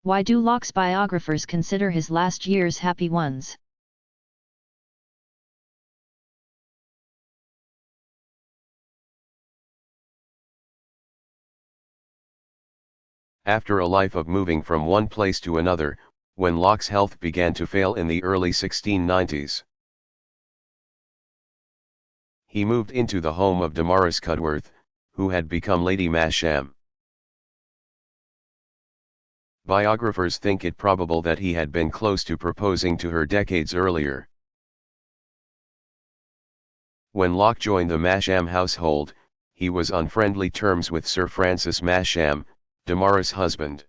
Why do Locke's biographers consider his last years happy ones? After a life of moving from one place to another, when Locke's health began to fail in the early 1690s, he moved into the home of Damaris Cudworth, who had become Lady Masham. Biographers think it probable that he had been close to proposing to her decades earlier. When Locke joined the Masham household, he was on friendly terms with Sir Francis Masham, Damaris' husband,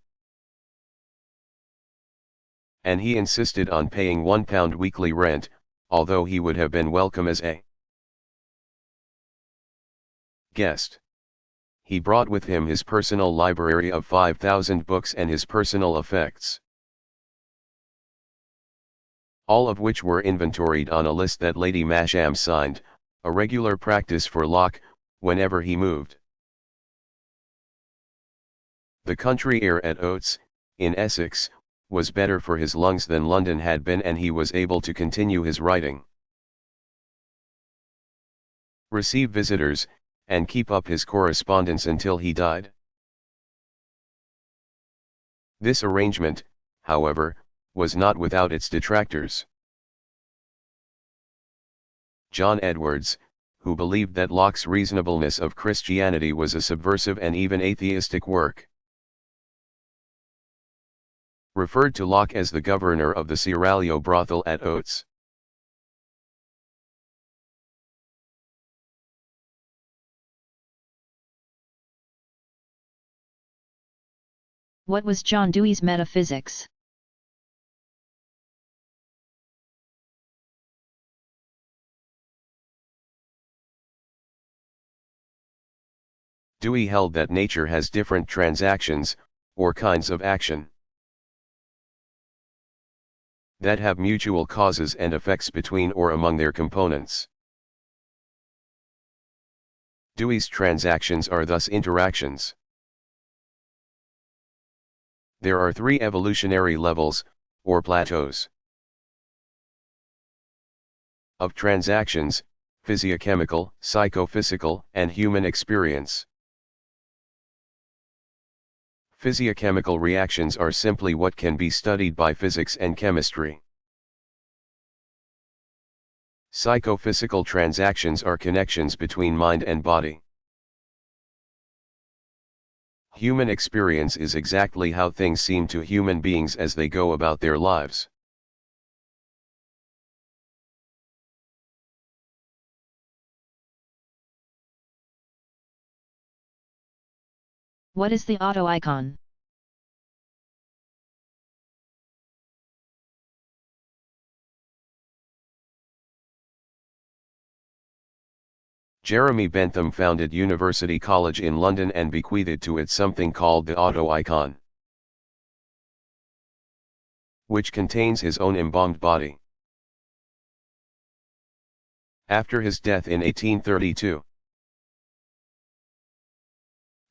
and he insisted on paying £1 weekly rent, although he would have been welcome as a guest. He brought with him his personal library of 5,000 books and his personal effects, all of which were inventoried on a list that Lady Masham signed, a regular practice for Locke, whenever he moved. The country air at Oates, in Essex, was better for his lungs than London had been, and he was able to continue his writing, receive visitors, and keep up his correspondence until he died. This arrangement, however, was not without its detractors. John Edwards, who believed that Locke's reasonableness of Christianity was a subversive and even atheistic work, referred to Locke as the governor of the Seraglio brothel at Oates. What was John Dewey's metaphysics? Dewey held that nature has different transactions, or kinds of action, that have mutual causes and effects between or among their components. Dewey's transactions are thus interactions. There are 3 evolutionary levels, or plateaus, of transactions: physiochemical, psychophysical, and human experience. Physiochemical reactions are simply what can be studied by physics and chemistry. Psychophysical transactions are connections between mind and body. Human experience is exactly how things seem to human beings as they go about their lives. What is the autoicon? Jeremy Bentham founded University College in London and bequeathed to it something called the autoicon, which contains his own embalmed body. After his death in 1832,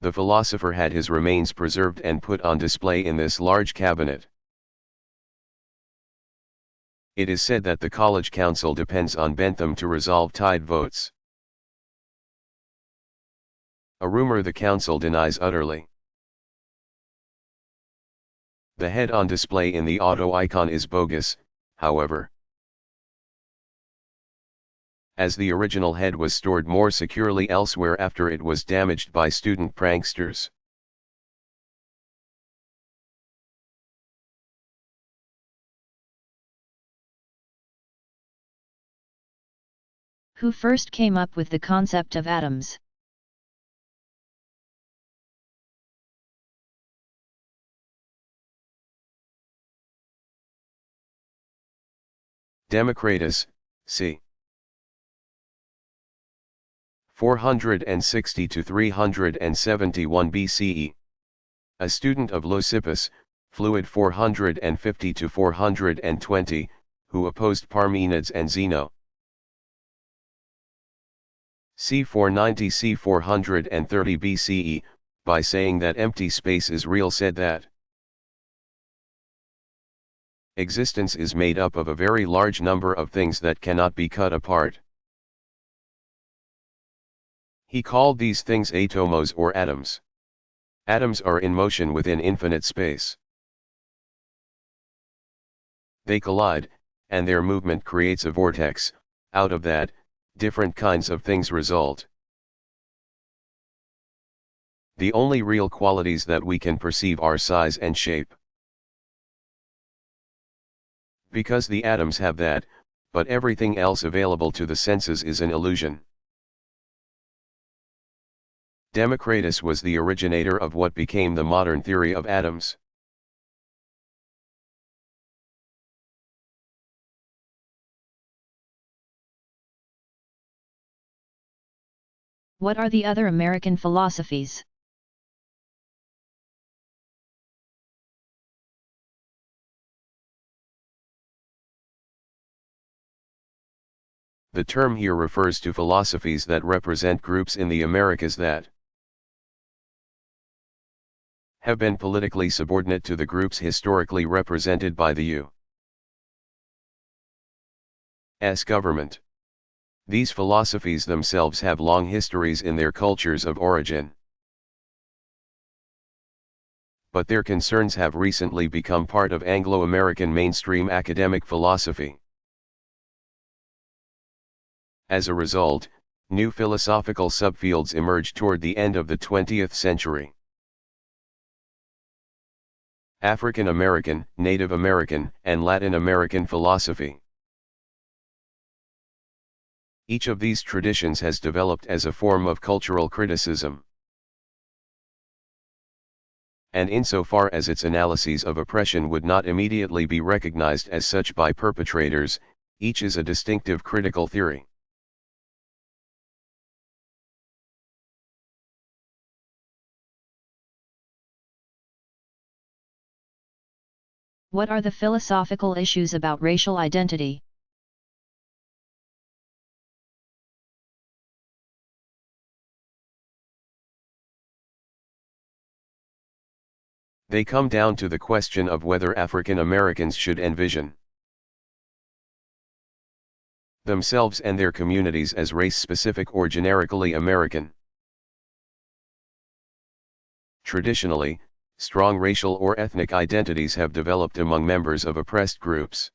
the philosopher had his remains preserved and put on display in this large cabinet. It is said that the college council depends on Bentham to resolve tied votes, a rumor the council denies utterly. The head on display in the autoicon is bogus, however, as the original head was stored more securely elsewhere after it was damaged by student pranksters. Who first came up with the concept of atoms? Democritus, c. 460 to 371 BCE. A student of Leucippus, Fluid 450 to 420, who opposed Parmenides and Zeno. c. 490 c. 430 BCE, by saying that empty space is real, said that existence is made up of a very large number of things that cannot be cut apart. He called these things atomos or atoms. Atoms are in motion within infinite space. They collide, and their movement creates a vortex. Out of that, different kinds of things result. The only real qualities that we can perceive are size and shape. Because the atoms have that, but everything else available to the senses is an illusion. Democritus was the originator of what became the modern theory of atoms. What are the other American philosophies? The term here refers to philosophies that represent groups in the Americas that have been politically subordinate to the groups historically represented by the U.S. government. These philosophies themselves have long histories in their cultures of origin. But their concerns have recently become part of Anglo-American mainstream academic philosophy. As a result, new philosophical subfields emerged toward the end of the 20th century. African American, Native American, and Latin American philosophy. Each of these traditions has developed as a form of cultural criticism. And insofar as its analyses of oppression would not immediately be recognized as such by perpetrators, each is a distinctive critical theory. What are the philosophical issues about racial identity? They come down to the question of whether African Americans should envision themselves and their communities as race-specific or generically American. Traditionally, strong racial or ethnic identities have developed among members of oppressed groups.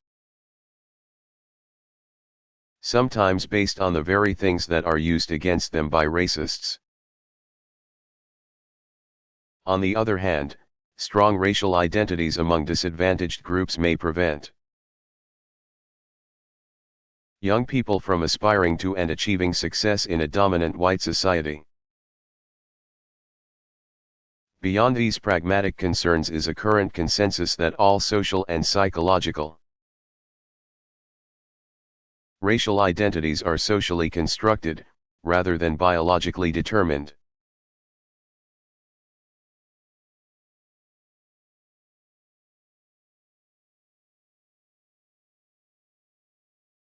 Sometimes based on the very things that are used against them by racists. On the other hand, strong racial identities among disadvantaged groups may prevent young people from aspiring to and achieving success in a dominant white society. Beyond these pragmatic concerns is a current consensus that all social and psychological racial identities are socially constructed, rather than biologically determined.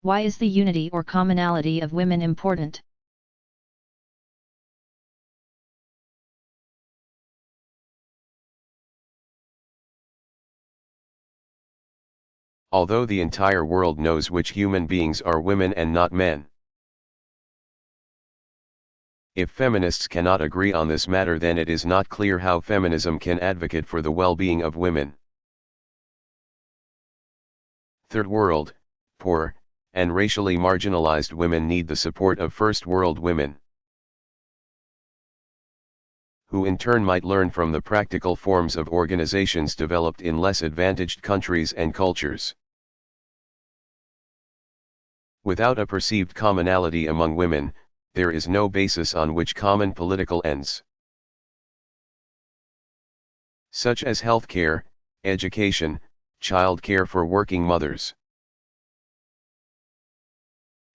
Why is the unity or commonality of women important? Although the entire world knows which human beings are women and not men. If feminists cannot agree on this matter, then it is not clear how feminism can advocate for the well-being of women. Third world, poor, and racially marginalized women need the support of first world women, who in turn might learn from the practical forms of organizations developed in less advantaged countries and cultures. Without a perceived commonality among women, there is no basis on which common political ends, such as health care, education, child care for working mothers,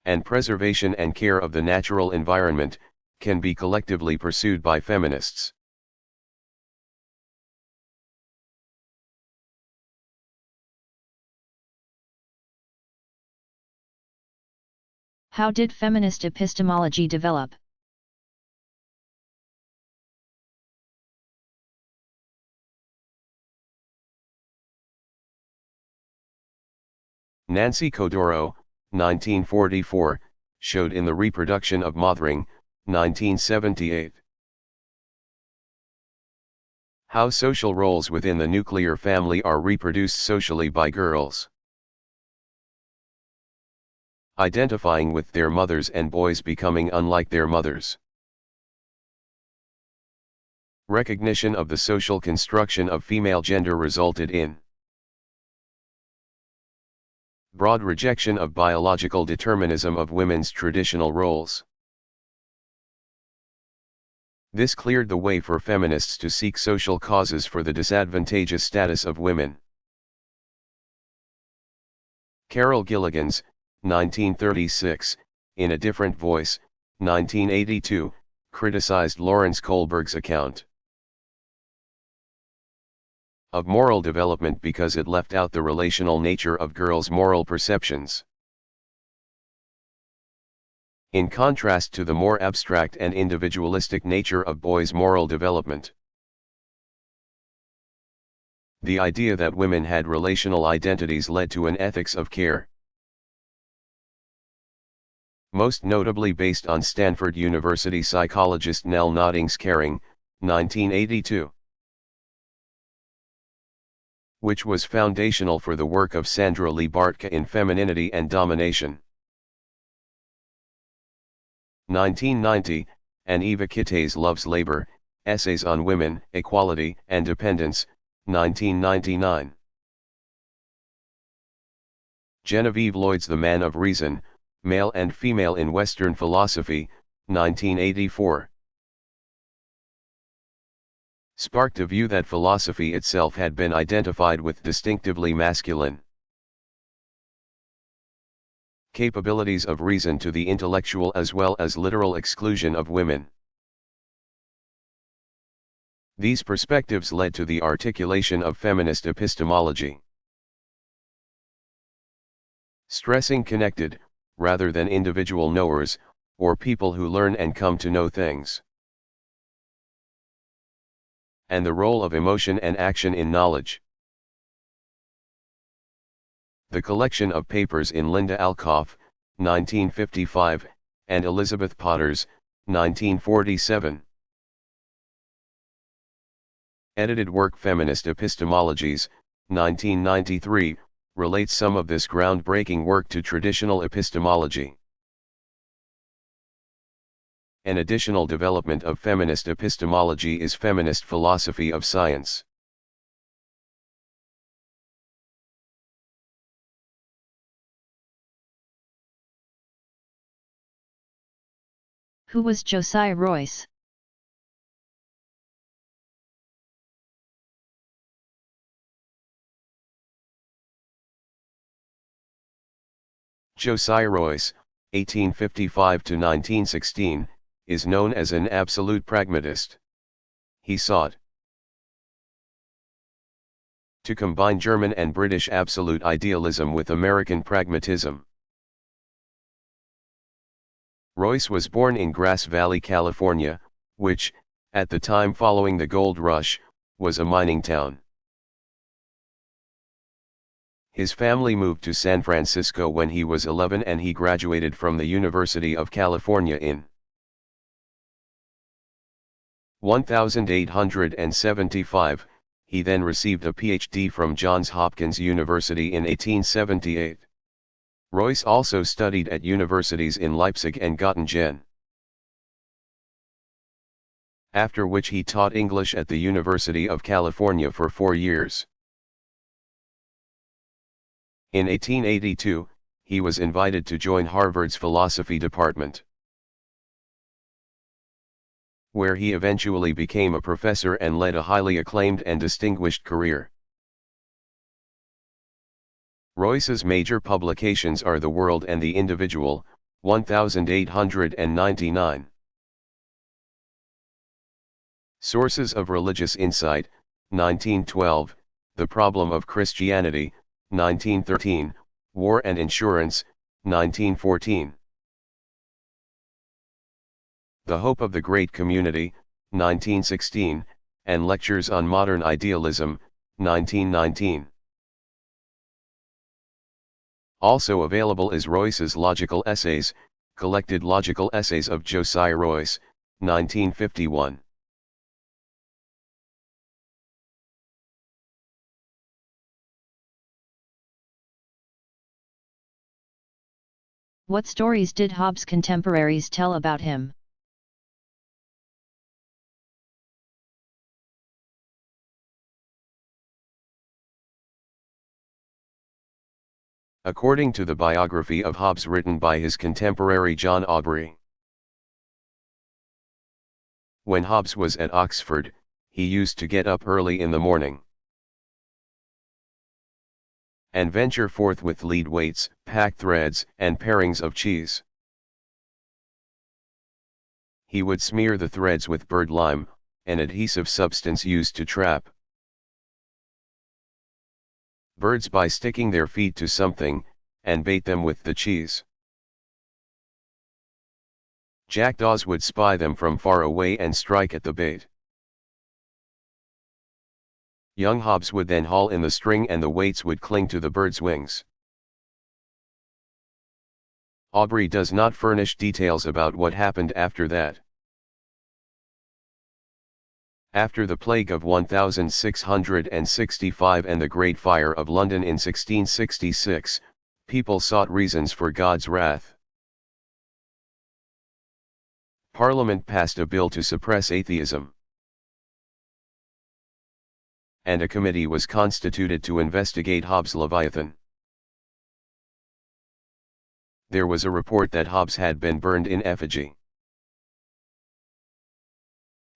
and preservation and care of the natural environment, can be collectively pursued by feminists. How did feminist epistemology develop? Nancy Codoro, 1944, showed in The Reproduction of Mothering, 1978. How social roles within the nuclear family are reproduced socially by girls. Identifying with their mothers and boys becoming unlike their mothers. Recognition of the social construction of female gender resulted in broad rejection of biological determinism of women's traditional roles. This cleared the way for feminists to seek social causes for the disadvantageous status of women. Carol Gilligan's, 1936, In a Different Voice, 1982, criticized Lawrence Kohlberg's account of moral development because it left out the relational nature of girls' moral perceptions. In contrast to the more abstract and individualistic nature of boys' moral development. The idea that women had relational identities led to an ethics of care. Most notably based on Stanford University psychologist Nell Noddings Caring, 1982. Which was foundational for the work of Sandra Lee Bartka in Femininity and Domination. 1990, and Eva Kitte's Love's Labor, Essays on Women, Equality, and Dependence, 1999. Genevieve Lloyd's The Man of Reason, Male and Female in Western Philosophy, 1984. Sparked a view that philosophy itself had been identified with distinctively masculine capabilities of reason to the intellectual as well as literal exclusion of women. These perspectives led to the articulation of feminist epistemology, stressing connected, rather than individual knowers, or people who learn and come to know things, and the role of emotion and action in knowledge. The collection of papers in Linda Alcoff, 1955, and Elizabeth Potter's, 1947. Edited work Feminist Epistemologies, 1993, relates some of this groundbreaking work to traditional epistemology. An additional development of feminist epistemology is feminist philosophy of science. Who was Josiah Royce? Josiah Royce, 1855 to 1916, is known as an absolute pragmatist. He sought to combine German and British absolute idealism with American pragmatism. Royce was born in Grass Valley, California, which, at the time following the gold rush, was a mining town. His family moved to San Francisco when he was 11 and he graduated from the University of California in 1875. He then received a PhD from Johns Hopkins University in 1878. Royce also studied at universities in Leipzig and Göttingen, after which he taught English at the University of California for 4 years. In 1882, he was invited to join Harvard's philosophy department, where he eventually became a professor and led a highly acclaimed and distinguished career. Royce's major publications are The World and the Individual, 1899. Sources of Religious Insight, 1912, The Problem of Christianity, 1913, War and Insurance, 1914. The Hope of the Great Community, 1916, and Lectures on Modern Idealism, 1919. Also available is Royce's Logical Essays, Collected Logical Essays of Josiah Royce, 1951. What stories did Hobbes' contemporaries tell about him? According to the biography of Hobbes written by his contemporary John Aubrey, when Hobbes was at Oxford, he used to get up early in the morning and venture forth with lead weights, pack threads, and parings of cheese. He would smear the threads with bird lime, an adhesive substance used to trap birds by sticking their feet to something, and bait them with the cheese. Jackdaws would spy them from far away and strike at the bait. Young Hobbes would then haul in the string and the weights would cling to the bird's wings. Aubrey does not furnish details about what happened after that. After the plague of 1665 and the Great Fire of London in 1666, people sought reasons for God's wrath. Parliament passed a bill to suppress atheism, and a committee was constituted to investigate Hobbes' Leviathan. There was a report that Hobbes had been burned in effigy,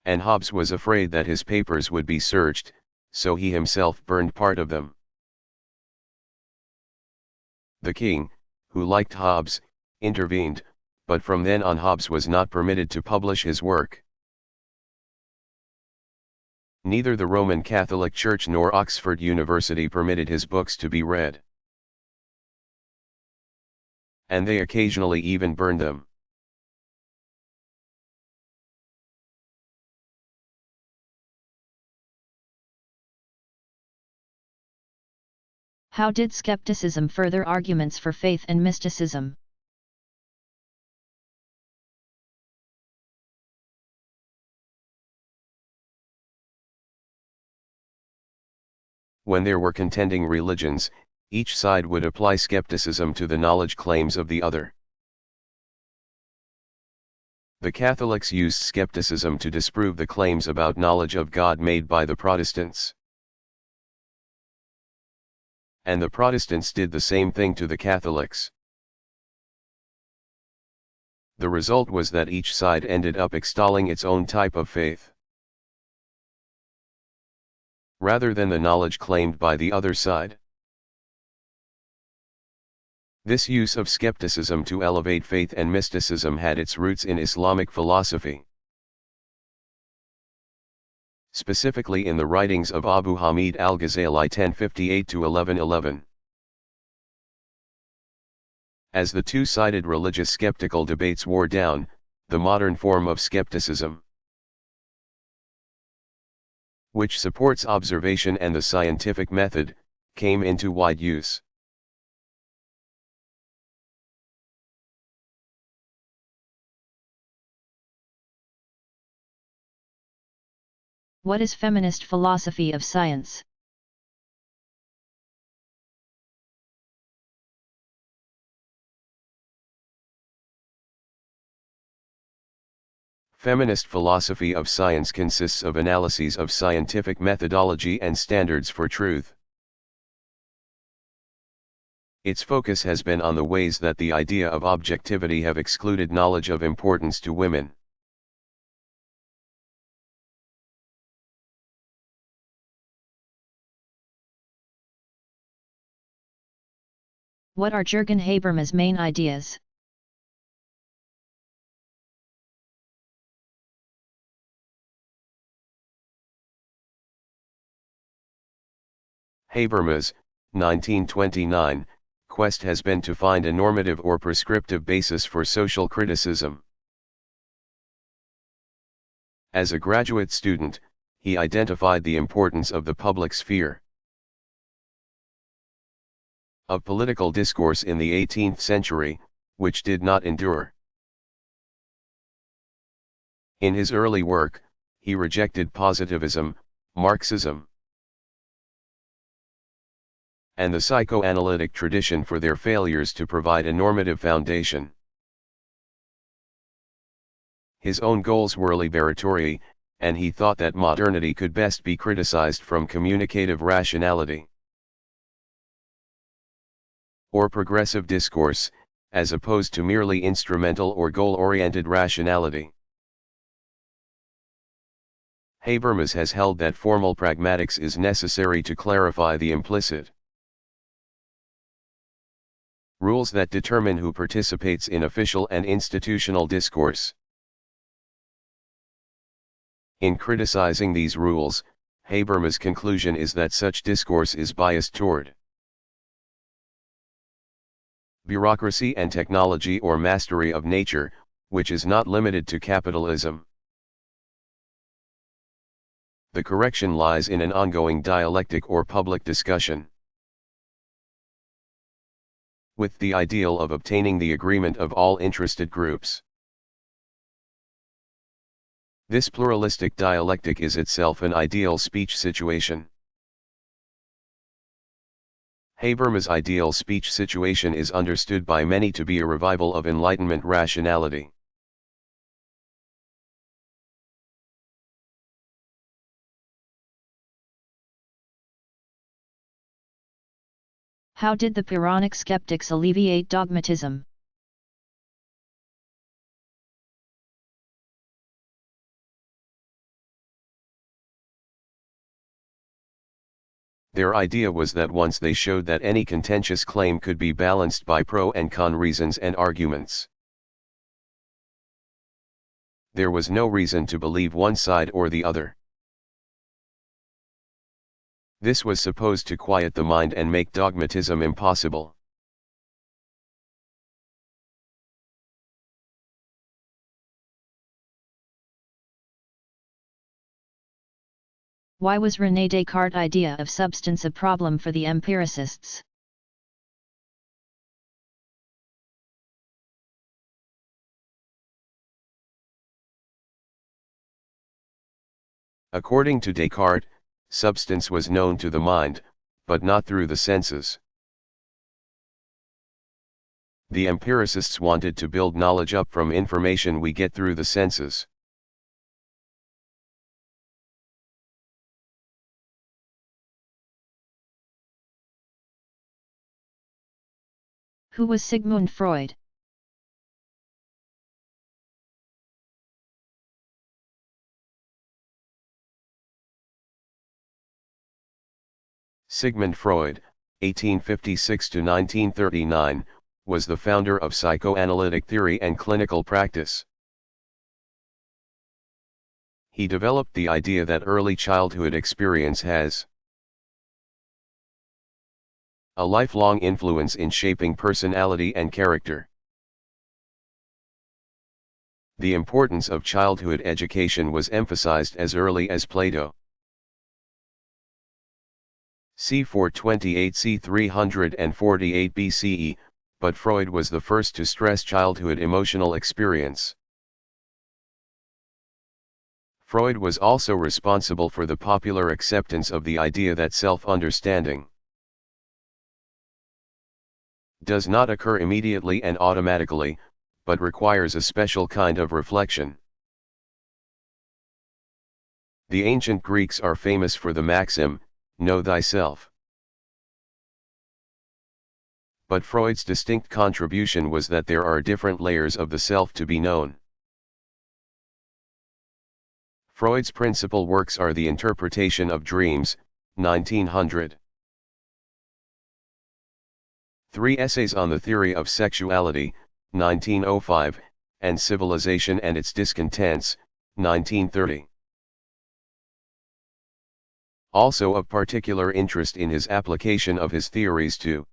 and Hobbes was afraid that his papers would be searched, so he himself burned part of them. The king, who liked Hobbes, intervened, but from then on Hobbes was not permitted to publish his work. Neither the Roman Catholic Church nor Oxford University permitted his books to be read, and they occasionally even burned them. How did skepticism further arguments for faith and mysticism? When there were contending religions, each side would apply skepticism to the knowledge claims of the other. The Catholics used skepticism to disprove the claims about knowledge of God made by the Protestants, and the Protestants did the same thing to the Catholics. The result was that each side ended up extolling its own type of faith, rather than the knowledge claimed by the other side. This use of skepticism to elevate faith and mysticism had its roots in Islamic philosophy, specifically in the writings of Abu Hamid al-Ghazali 1058-1111. As the two-sided religious skeptical debates wore down, the modern form of skepticism, which supports observation and the scientific method, came into wide use. What is feminist philosophy of science? Feminist philosophy of science consists of analyses of scientific methodology and standards for truth. Its focus has been on the ways that the idea of objectivity have excluded knowledge of importance to women. What are Jürgen Habermas' main ideas? Habermas, 1929, quest has been to find a normative or prescriptive basis for social criticism. As a graduate student, he identified the importance of the public sphere. of political discourse in the 18th century, which did not endure. In his early work, he rejected positivism, Marxism, and the psychoanalytic tradition for their failures to provide a normative foundation. His own goals were liberatory, and he thought that modernity could best be criticized from communicative rationality or progressive discourse, as opposed to merely instrumental or goal-oriented rationality. Habermas has held that formal pragmatics is necessary to clarify the implicit rules that determine who participates in official and institutional discourse. In criticizing these rules, Habermas' conclusion is that such discourse is biased toward bureaucracy and technology or mastery of nature, which is not limited to capitalism. The correction lies in an ongoing dialectic or public discussion, with the ideal of obtaining the agreement of all interested groups. This pluralistic dialectic is itself an ideal speech situation. Habermas' ideal speech situation is understood by many to be a revival of Enlightenment rationality. How did the Pyrrhonic skeptics alleviate dogmatism? Their idea was that once they showed that any contentious claim could be balanced by pro and con reasons and arguments, there was no reason to believe one side or the other. This was supposed to quiet the mind and make dogmatism impossible. Why was René Descartes' idea of substance a problem for the empiricists? According to Descartes, substance was known to the mind, but not through the senses. The empiricists wanted to build knowledge up from information we get through the senses. Who was Sigmund Freud? Sigmund Freud, 1856 to 1939, was the founder of psychoanalytic theory and clinical practice. He developed the idea that early childhood experience has a lifelong influence in shaping personality and character. The importance of childhood education was emphasized as early as Plato. C. 428 c. 348 BCE, but Freud was the first to stress childhood emotional experience. Freud was also responsible for the popular acceptance of the idea that self-understanding does not occur immediately and automatically, but requires a special kind of reflection. The ancient Greeks are famous for the maxim, know thyself. But Freud's distinct contribution was that there are different layers of the self to be known. Freud's principal works are The Interpretation of Dreams, 1900. 3 Essays on the Theory of Sexuality, 1905, and Civilization and Its Discontents, 1930. Also of particular interest in his application of his theories to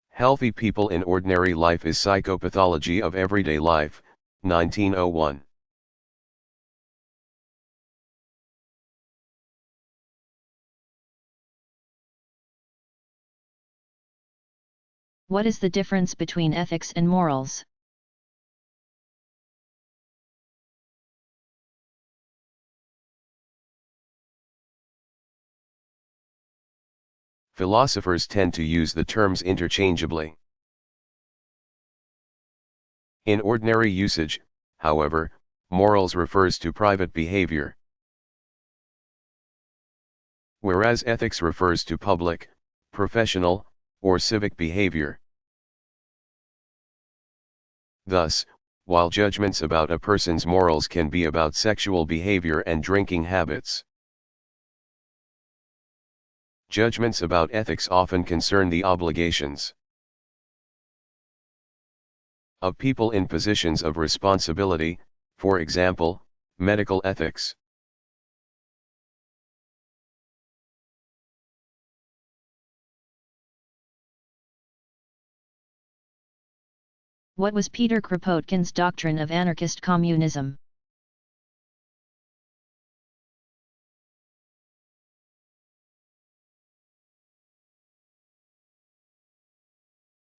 healthy people in ordinary life is Psychopathology of Everyday Life, 1901. What is the difference between ethics and morals? Philosophers tend to use the terms interchangeably. In ordinary usage, however, morals refers to private behavior, whereas ethics refers to public, professional, or civic behavior. Thus, while judgments about a person's morals can be about sexual behavior and drinking habits, judgments about ethics often concern the obligations of people in positions of responsibility, for example, medical ethics. What was Peter Kropotkin's doctrine of anarchist communism?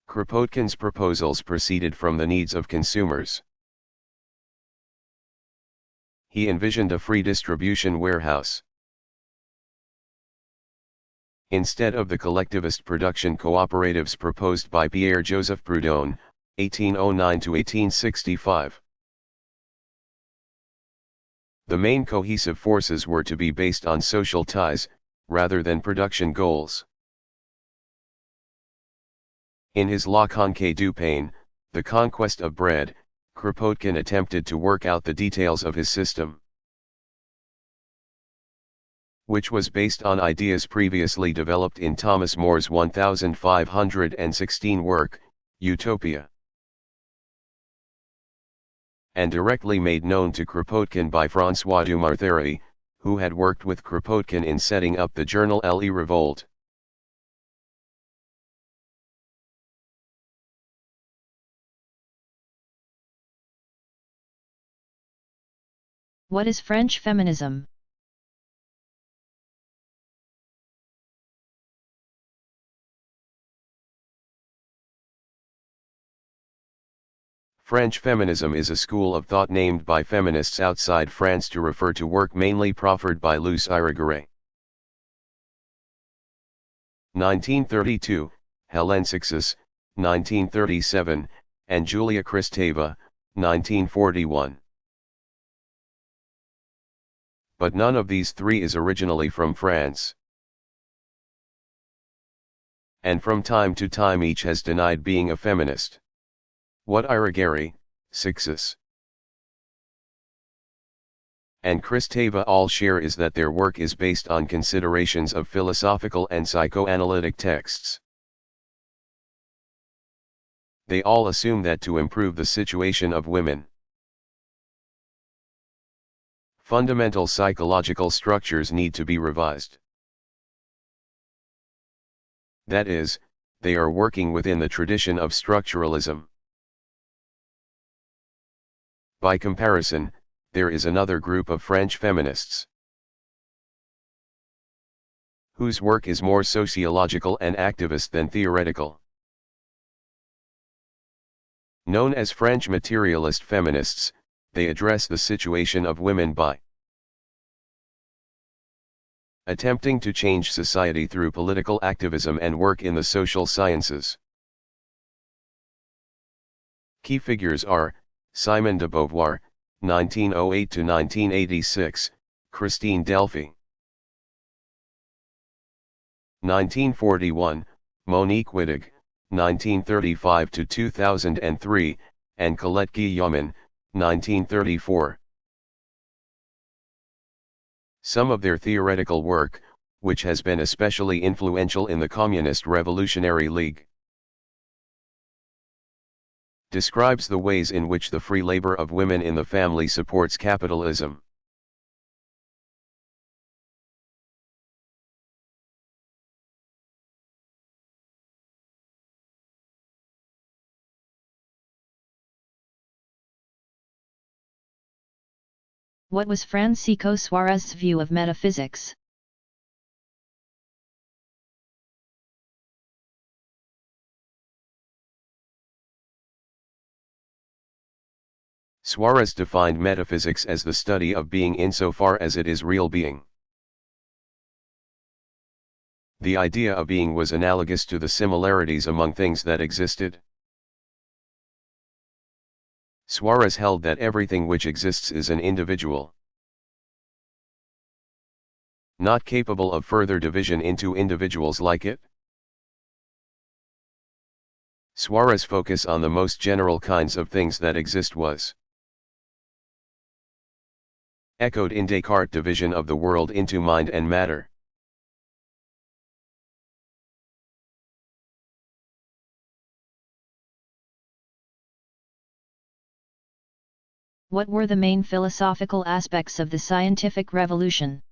Kropotkin's proposals proceeded from the needs of consumers. He envisioned a free distribution warehouse. Instead of the collectivist production cooperatives proposed by Pierre-Joseph Proudhon, 1809 to 1865. The main cohesive forces were to be based on social ties, rather than production goals. In his La Conquête du pain, The Conquest of Bread, Kropotkin attempted to work out the details of his system, which was based on ideas previously developed in Thomas More's 1516 work, Utopia, and directly made known to Kropotkin by François Dumarthery, who had worked with Kropotkin in setting up the journal Le Revolte. What is French feminism? French feminism is a school of thought named by feminists outside France to refer to work mainly proffered by Luce Irigaray. 1932, Hélène Sixus, 1937, and Julia Kristeva, 1941. But none of these three is originally from France. And from time to time each has denied being a feminist. What Irigaray, Sixus, and Kristeva all share is that their work is based on considerations of philosophical and psychoanalytic texts. They all assume that to improve the situation of women, fundamental psychological structures need to be revised. That is, they are working within the tradition of structuralism. By comparison, there is another group of French feminists whose work is more sociological and activist than theoretical. Known as French materialist feminists, they address the situation of women by attempting to change society through political activism and work in the social sciences. Key figures are Simone de Beauvoir, 1908 to 1986, Christine Delphi, 1941, Monique Wittig, 1935 to 2003, and Colette Guillaumin, 1934. Some of their theoretical work, which has been especially influential in the Communist Revolutionary League, describes the ways in which the free labor of women in the family supports capitalism. What was Francisco Suarez's view of metaphysics? Suarez defined metaphysics as the study of being insofar as it is real being. The idea of being was analogous to the similarities among things that existed. Suarez held that everything which exists is an individual, not capable of further division into individuals like it. Suarez' focus on the most general kinds of things that exist was echoed in Descartes' division of the world into mind and matter. What were the main philosophical aspects of the scientific revolution?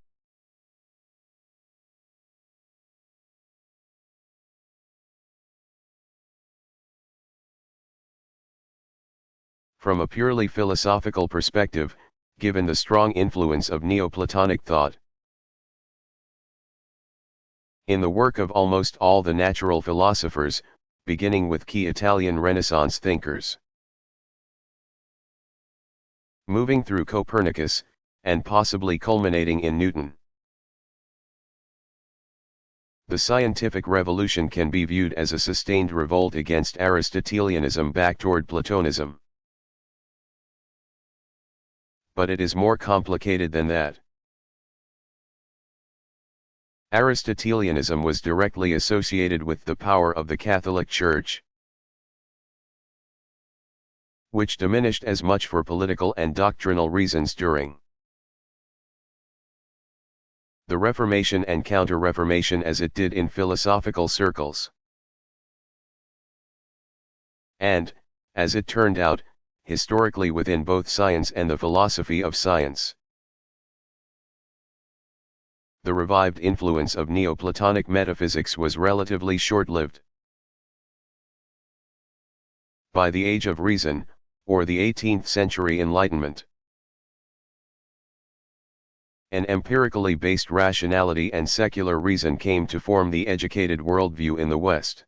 From a purely philosophical perspective, given the strong influence of Neoplatonic thought in the work of almost all the natural philosophers, beginning with key Italian Renaissance thinkers, moving through Copernicus, and possibly culminating in Newton. The scientific revolution can be viewed as a sustained revolt against Aristotelianism back toward Platonism. But it is more complicated than that. Aristotelianism was directly associated with the power of the Catholic Church, which diminished as much for political and doctrinal reasons during the Reformation and Counter-Reformation as it did in philosophical circles. And, as it turned out, historically within both science and the philosophy of science. The revived influence of Neoplatonic metaphysics was relatively short-lived. By the Age of Reason, or the 18th century Enlightenment, an empirically based rationality and secular reason came to form the educated worldview in the West.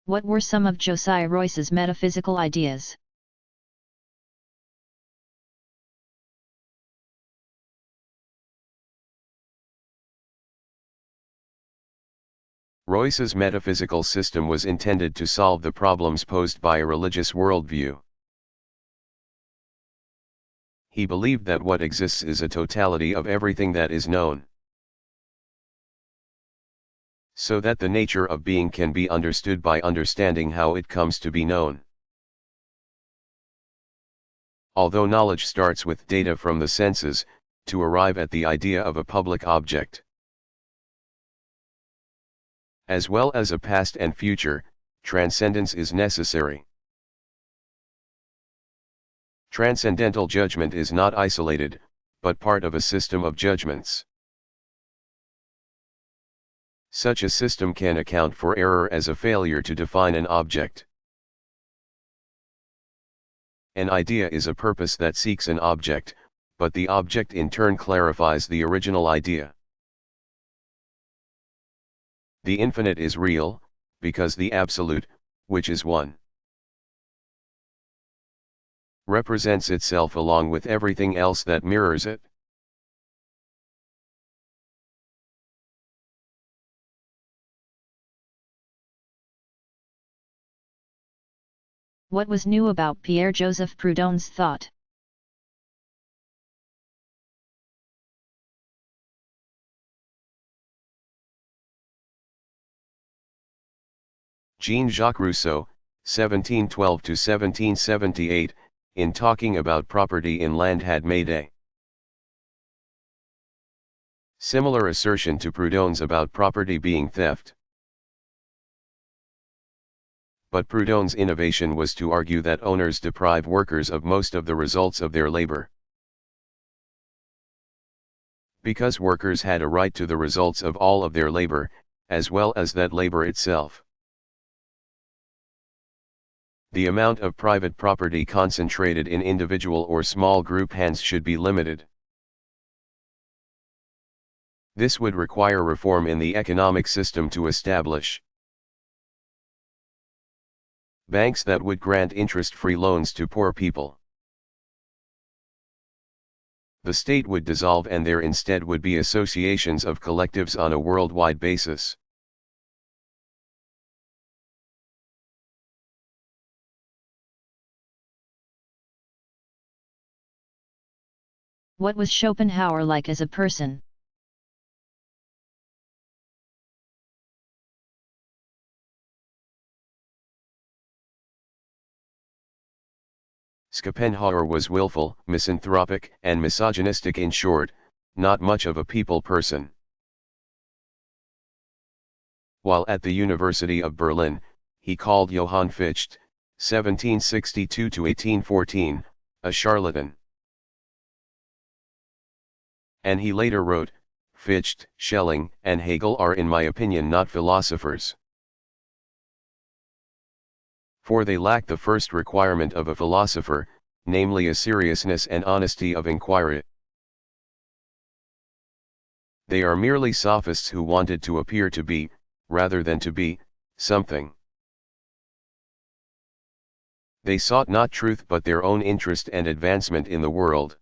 What were some of Josiah Royce's metaphysical ideas? Royce's metaphysical system was intended to solve the problems posed by a religious worldview. He believed that what exists is a totality of everything that is known, so that the nature of being can be understood by understanding how it comes to be known. Although knowledge starts with data from the senses, to arrive at the idea of a public object, as well as a past and future, transcendence is necessary. Transcendental judgment is not isolated, but part of a system of judgments. Such a system can account for error as a failure to define an object. An idea is a purpose that seeks an object, but the object in turn clarifies the original idea. The infinite is real, because the absolute, which is one, represents itself along with everything else that mirrors it. What was new about Pierre-Joseph Proudhon's thought? Jean-Jacques Rousseau, 1712–1778, in talking about property in land had made a similar assertion to Proudhon's about property being theft. But Proudhon's innovation was to argue that owners deprive workers of most of the results of their labor, because workers had a right to the results of all of their labor, as well as that labor itself. The amount of private property concentrated in individual or small group hands should be limited. This would require reform in the economic system to establish banks that would grant interest-free loans to poor people. The state would dissolve and there instead would be associations of collectives on a worldwide basis. What was Schopenhauer like as a person? Schopenhauer was willful, misanthropic, and misogynistic, in short, not much of a people person. While at the University of Berlin, he called Johann Fichte, 1762–1814, a charlatan. And he later wrote, Fichte, Schelling, and Hegel are in my opinion not philosophers. For they lack the first requirement of a philosopher, namely a seriousness and honesty of inquiry. They are merely sophists who wanted to appear to be, rather than to be, something. They sought not truth but their own interest and advancement in the world.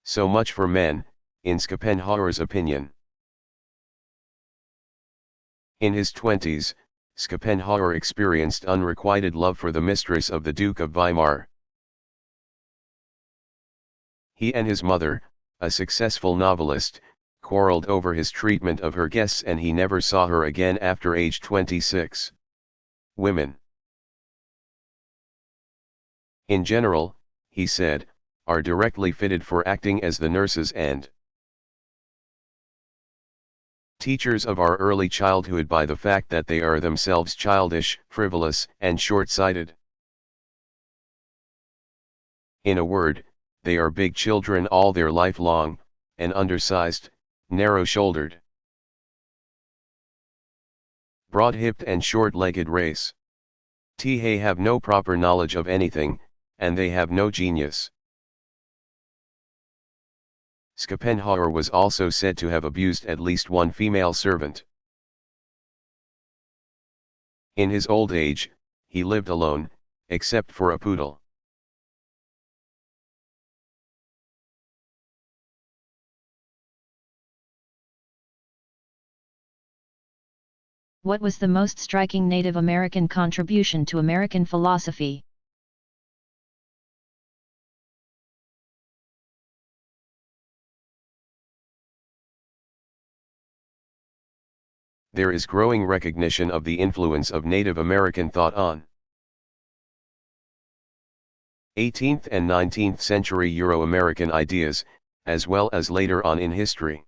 So much for men, in Schopenhauer's opinion. In his 20s, Schopenhauer experienced unrequited love for the mistress of the Duke of Weimar. He and his mother, a successful novelist, quarreled over his treatment of her guests and he never saw her again after age 26. Women, in general, he said, are directly fitted for acting as the nurses and teachers of our early childhood by the fact that they are themselves childish, frivolous, and short-sighted. In a word, they are big children all their life long, an undersized, narrow-shouldered, broad-hipped and short-legged race. They have no proper knowledge of anything, and they have no genius. Schopenhauer was also said to have abused at least one female servant. In his old age, he lived alone, except for a poodle. What was the most striking Native American contribution to American philosophy? There is growing recognition of the influence of Native American thought on 18th and 19th century Euro-American ideas, as well as later on in history.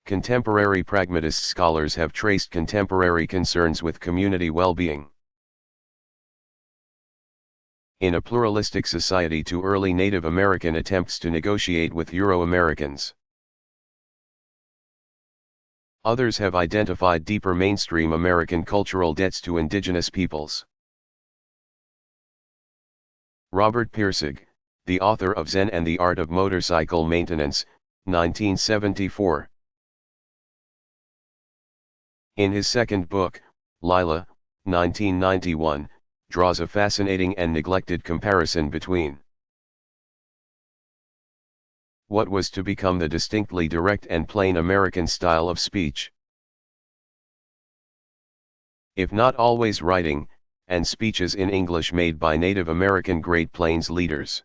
Contemporary pragmatist scholars have traced contemporary concerns with community well-being in a pluralistic society to early Native American attempts to negotiate with Euro-Americans. Others have identified deeper mainstream American cultural debts to indigenous peoples. Robert Pirsig, the author of Zen and the Art of Motorcycle Maintenance, 1974. In his second book, Lila, 1991, draws a fascinating and neglected comparison between what was to become the distinctly direct and plain American style of speech, if not always writing, and speeches in English made by Native American Great Plains leaders.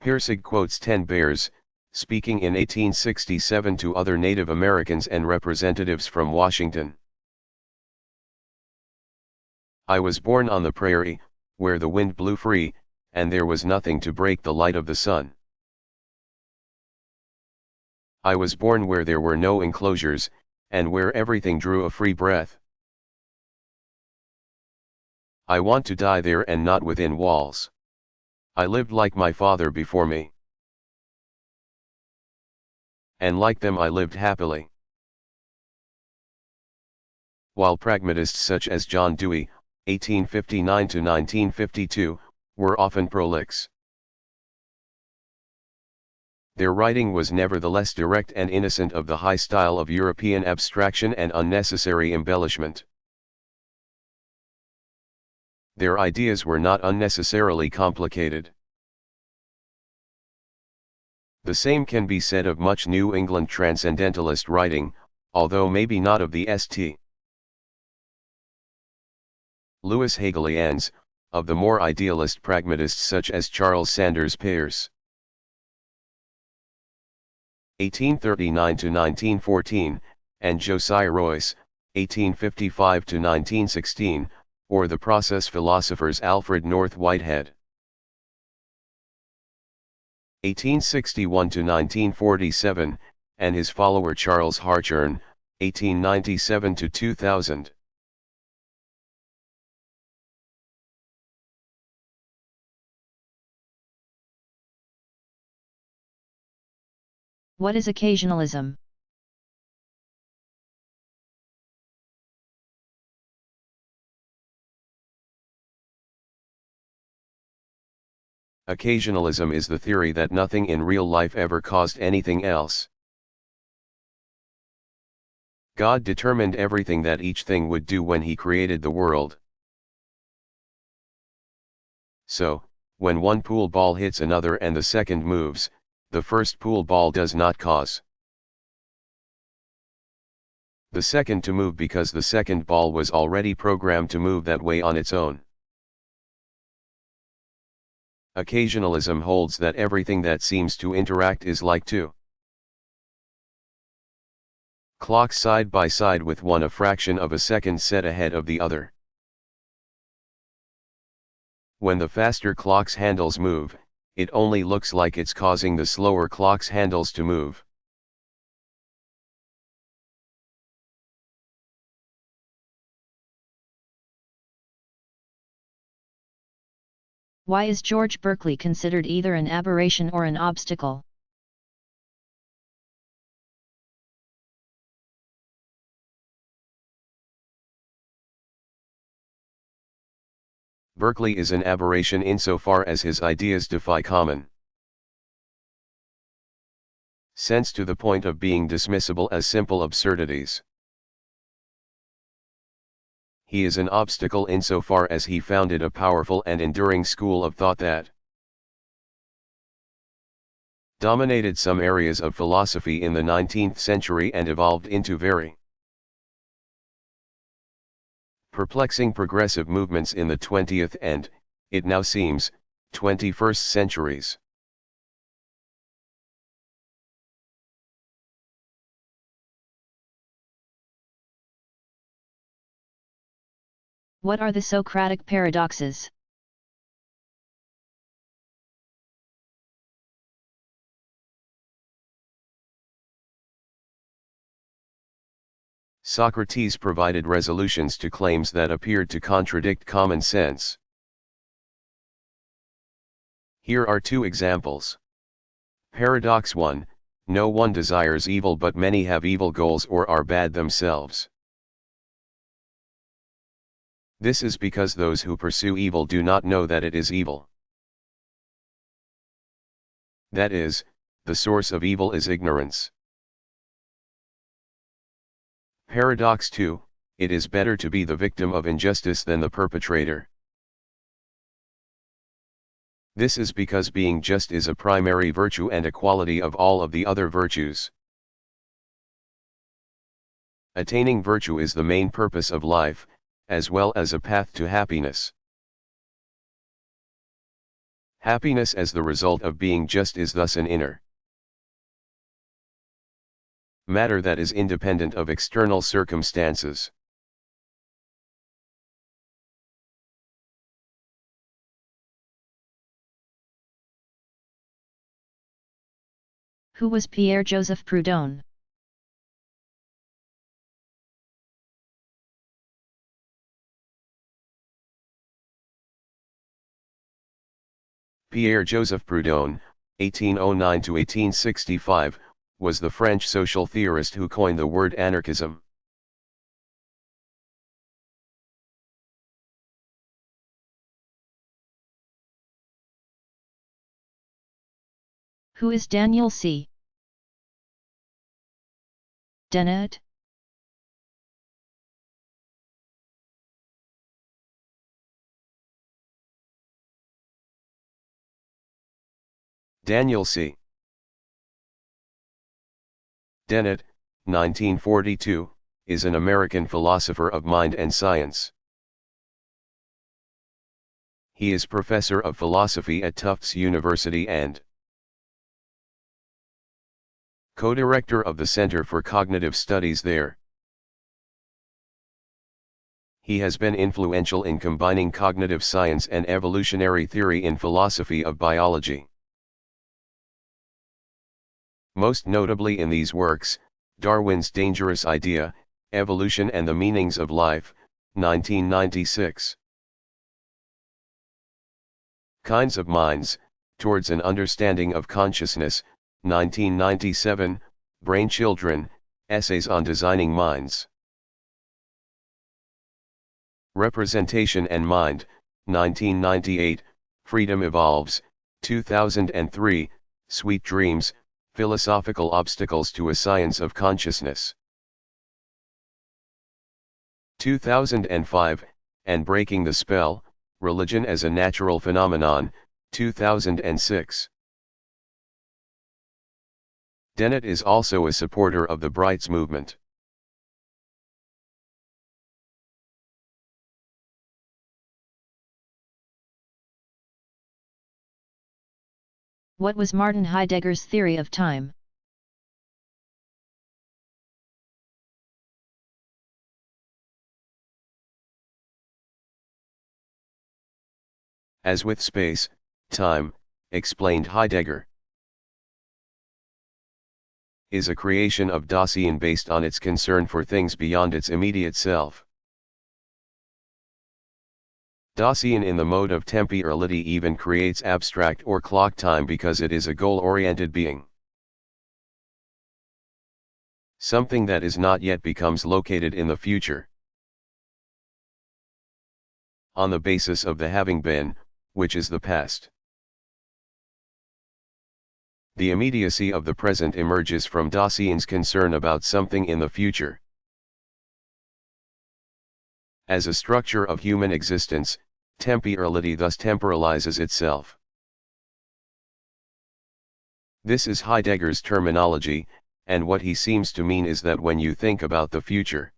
Pirsig quotes 10 Bears, speaking in 1867 to other Native Americans and representatives from Washington. I was born on the prairie, where the wind blew free, and there was nothing to break the light of the sun. I was born where there were no enclosures, and where everything drew a free breath. I want to die there and not within walls. I lived like my father before me. And like them I lived happily. While pragmatists such as John Dewey, 1859–1952, were often prolix. Their writing was nevertheless direct and innocent of the high style of European abstraction and unnecessary embellishment. Their ideas were not unnecessarily complicated. The same can be said of much New England transcendentalist writing, although maybe not of the St. Louis Hegelians, of the more idealist pragmatists such as Charles Sanders Peirce. 1839–1914, and Josiah Royce, 1855–1916, or the process philosophers Alfred North Whitehead. 1861–1947, and his follower Charles Hartshorne, 1897–2000. What is occasionalism? Occasionalism is the theory that nothing in real life ever caused anything else. God determined everything that each thing would do when he created the world. So, when one pool ball hits another and the second moves, the first pool ball does not cause the second to move because the second ball was already programmed to move that way on its own. Occasionalism holds that everything that seems to interact is like two clocks side by side with one a fraction of a second set ahead of the other. When the faster clock's handles move, it only looks like it's causing the slower clock's handles to move. Why is George Berkeley considered either an aberration or an obstacle? Berkeley is an aberration insofar as his ideas defy common sense to the point of being dismissible as simple absurdities. He is an obstacle insofar as he founded a powerful and enduring school of thought that dominated some areas of philosophy in the 19th century and evolved into very perplexing progressive movements in the 20th and, it now seems, 21st centuries. What are the Socratic paradoxes? Socrates provided resolutions to claims that appeared to contradict common sense. Here are two examples. Paradox 1, no one desires evil but many have evil goals or are bad themselves. This is because those who pursue evil do not know that it is evil. That is, the source of evil is ignorance. Paradox 2, it is better to be the victim of injustice than the perpetrator. This is because being just is a primary virtue and a quality of all of the other virtues. Attaining virtue is the main purpose of life, as well as a path to happiness. Happiness as the result of being just is thus an inner matter that is independent of external circumstances. Who was Pierre-Joseph Proudhon? Pierre-Joseph Proudhon, 1809–1865, was the French social theorist who coined the word anarchism. Who is Daniel C. Dennett? Daniel C. Dennett, 1942, is an American philosopher of mind and science. He is professor of philosophy at Tufts University and co-director of the Center for Cognitive Studies there. He has been influential in combining cognitive science and evolutionary theory in philosophy of biology. Most notably in these works, Darwin's Dangerous Idea, Evolution and the Meanings of Life, 1996. Kinds of Minds, Towards an Understanding of Consciousness, 1997, Brain Children, Essays on Designing Minds. Representation and Mind, 1998, Freedom Evolves, 2003, Sweet Dreams, Philosophical Obstacles to a Science of Consciousness. 2005, and Breaking the Spell, Religion as a Natural Phenomenon, 2006. Dennett is also a supporter of the Brights movement. What was Martin Heidegger's theory of time? As with space, time, explained Heidegger, is a creation of Dasein based on its concern for things beyond its immediate self. Dasein in the mode of temporality even creates abstract or clock time because it is a goal-oriented being. Something that is not yet becomes located in the future. On the basis of the having been, which is the past. The immediacy of the present emerges from Dasein's concern about something in the future. As a structure of human existence, temporality thus temporalizes itself. This is Heidegger's terminology, and what he seems to mean is that when you think about the future,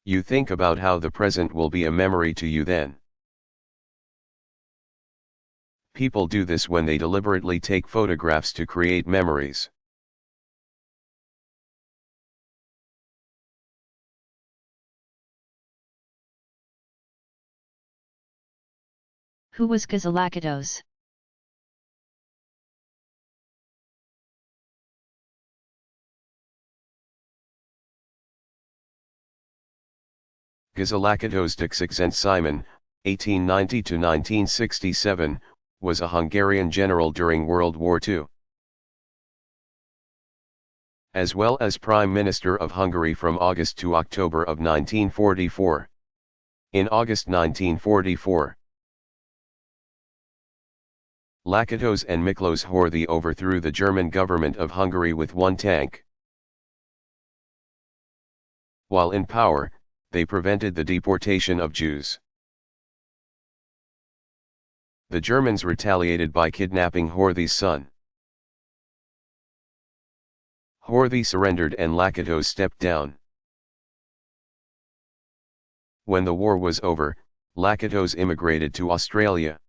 you think about how the present will be a memory to you then. People do this when they deliberately take photographs to create memories. Who was Galacticos? Galacticos Dixixent Simon, 1890–1967, was a Hungarian general during World War II. As well as Prime Minister of Hungary from August to October of 1944. In August 1944, Lakatos and Miklos Horthy overthrew the German government of Hungary with one tank. While in power, they prevented the deportation of Jews. The Germans retaliated by kidnapping Horthy's son. Horthy surrendered and Lakatos stepped down. When the war was over, Lakatos immigrated to Australia.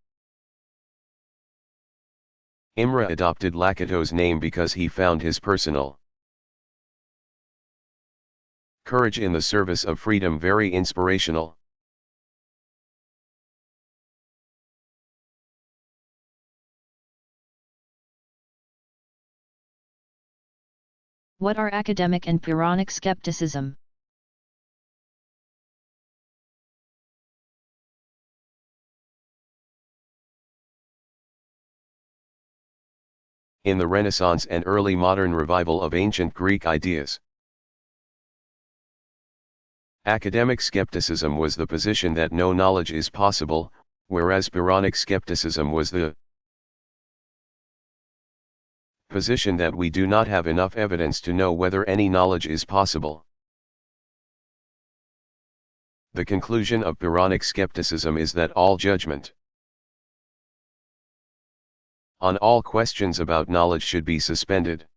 Imre adopted Lakatos' name because he found his personal courage in the service of freedom very inspirational. What are academic and Pyrrhonic skepticism? In the Renaissance and early modern revival of ancient Greek ideas, academic skepticism was the position that no knowledge is possible, whereas Pyrrhonic skepticism was the position that we do not have enough evidence to know whether any knowledge is possible. The conclusion of Pyrrhonic skepticism is that all judgment on all questions about knowledge should be suspended.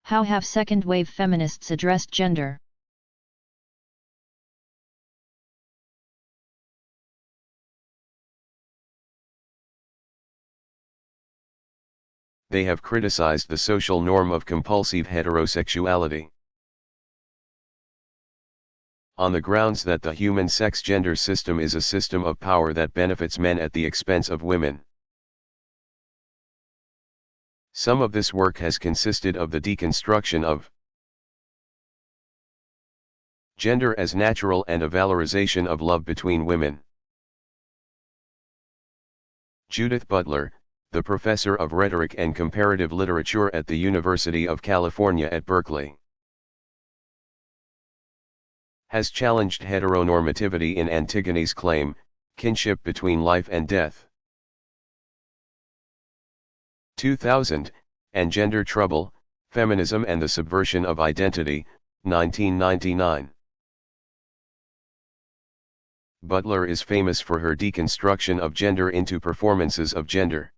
How have second-wave feminists addressed gender? They have criticized the social norm of compulsive heterosexuality, on the grounds that the human sex-gender system is a system of power that benefits men at the expense of women. Some of this work has consisted of the deconstruction of gender as natural and a valorization of love between women. Judith Butler, the professor of rhetoric and comparative literature at the University of California at Berkeley, has challenged heteronormativity in Antigone's claim, kinship between life and death. 2000, and Gender Trouble, Feminism and the Subversion of Identity, 1999. Butler is famous for her deconstruction of gender into performances of gender.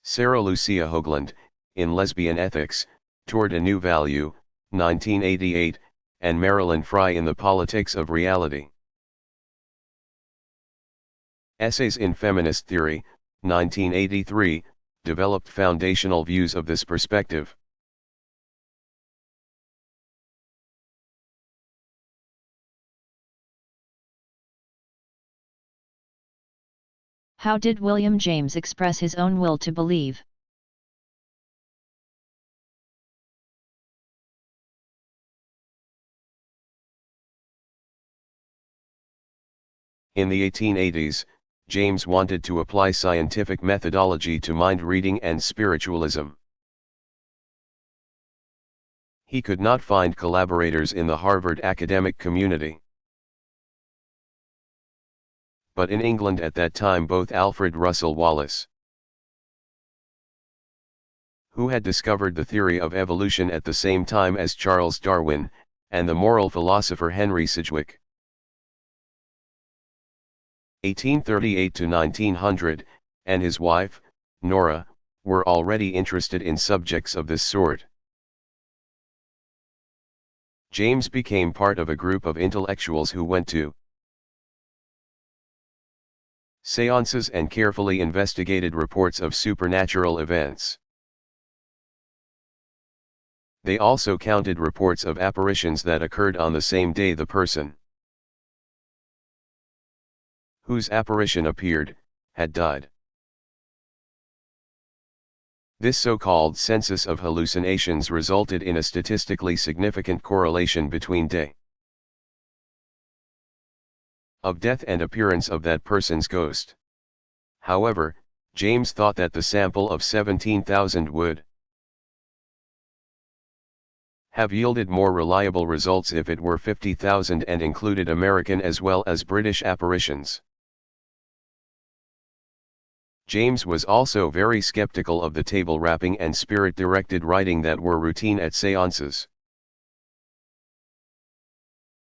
Sarah Lucia Hoagland, in Lesbian Ethics, Toward a New Value, 1988, and Marilyn Fry in The Politics of Reality. Essays in Feminist Theory, 1983, developed foundational views of this perspective. How did William James express his own will to believe? In the 1880s, James wanted to apply scientific methodology to mind reading and spiritualism. He could not find collaborators in the Harvard academic community. But in England at that time both Alfred Russel Wallace, who had discovered the theory of evolution at the same time as Charles Darwin, and the moral philosopher Henry Sidgwick, 1838 to 1900, and his wife, Nora, were already interested in subjects of this sort. James became part of a group of intellectuals who went to seances and carefully investigated reports of supernatural events. They also counted reports of apparitions that occurred on the same day the person whose apparition appeared, had died. This so-called census of hallucinations resulted in a statistically significant correlation between day of death and appearance of that person's ghost. However, James thought that the sample of 17,000 would have yielded more reliable results if it were 50,000 and included American as well as British apparitions. James was also very skeptical of the table rapping and spirit-directed writing that were routine at seances,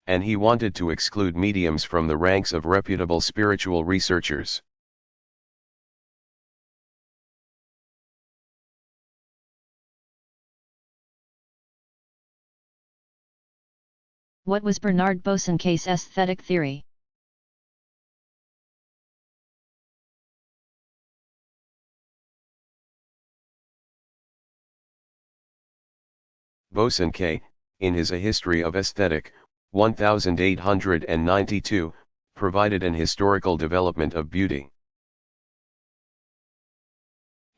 and he wanted to exclude mediums from the ranks of reputable spiritual researchers. What was Bernard Bosanquet's aesthetic theory? Bosanquet, in his A History of Aesthetic, 1892, provided an historical development of beauty.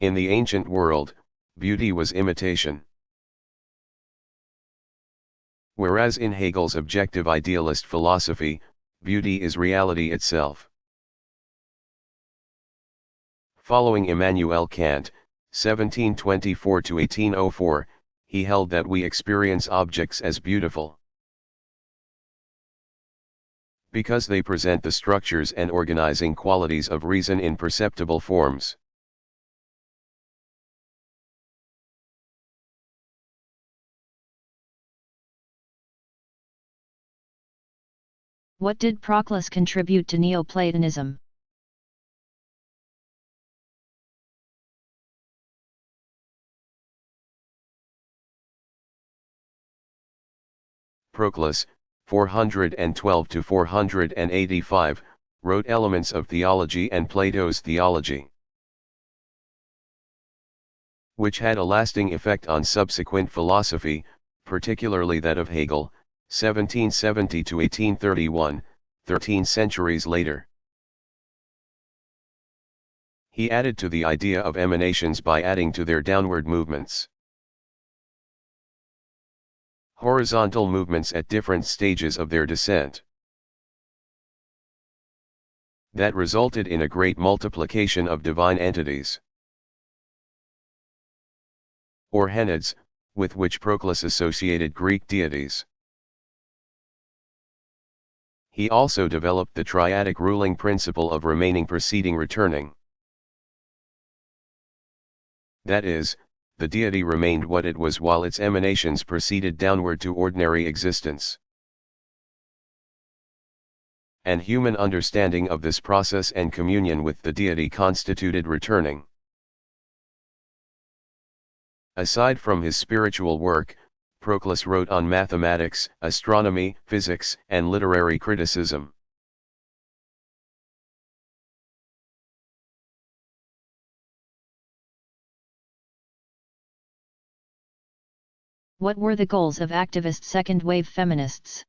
In the ancient world, beauty was imitation, whereas in Hegel's objective idealist philosophy, beauty is reality itself. Following Immanuel Kant, 1724 to 1804, he held that we experience objects as beautiful because they present the structures and organizing qualities of reason in perceptible forms. What did Proclus contribute to Neoplatonism? Proclus, 412 to 485, wrote Elements of Theology and Plato's Theology, which had a lasting effect on subsequent philosophy, particularly that of Hegel, 1770 to 1831, 13 centuries later. He added to the idea of emanations by adding to their downward movements. Horizontal movements at different stages of their descent. That resulted in a great multiplication of divine entities, or Henids, with which Proclus associated Greek deities. He also developed the triadic ruling principle of remaining, preceding, returning. That is, the deity remained what it was while its emanations proceeded downward to ordinary existence. And human understanding of this process and communion with the deity constituted returning. Aside from his spiritual work, Proclus wrote on mathematics, astronomy, physics, and literary criticism. What were the goals of activist second-wave feminists?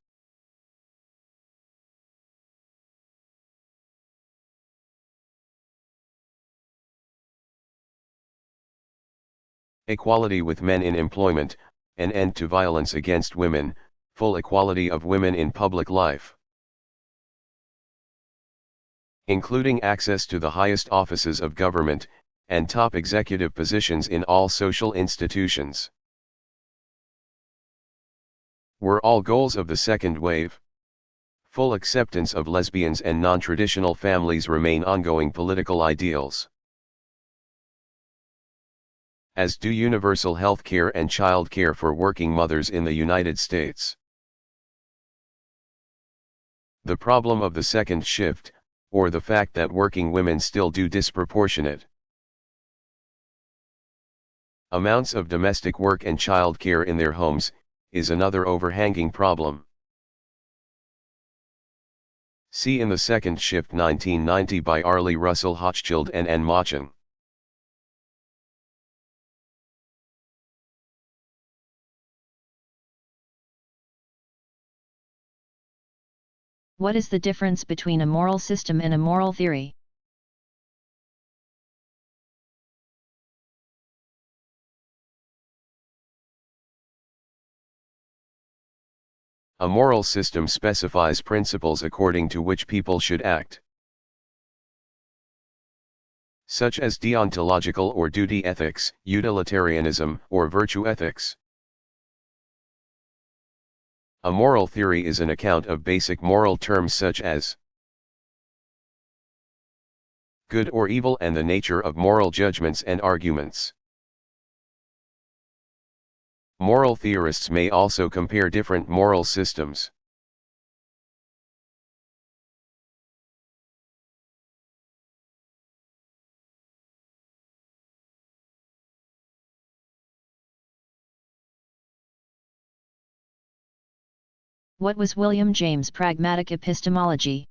Equality with men in employment, an end to violence against women, full equality of women in public life, including access to the highest offices of government, and top executive positions in all social institutions, were all goals of the second wave. Full acceptance of lesbians and non-traditional families remain ongoing political ideals, as do universal health care and child care for working mothers in the United States. The problem of the second shift, or the fact that working women still do disproportionate amounts of domestic work and child care in their homes, is another overhanging problem. See In the Second Shift 1990 by Arlie Russell Hochschild and Ann Machen. What is the difference between a moral system and a moral theory? A moral system specifies principles according to which people should act, such as deontological or duty ethics, utilitarianism, or virtue ethics. A moral theory is an account of basic moral terms such as good or evil and the nature of moral judgments and arguments. Moral theorists may also compare different moral systems. What was William James' pragmatic epistemology?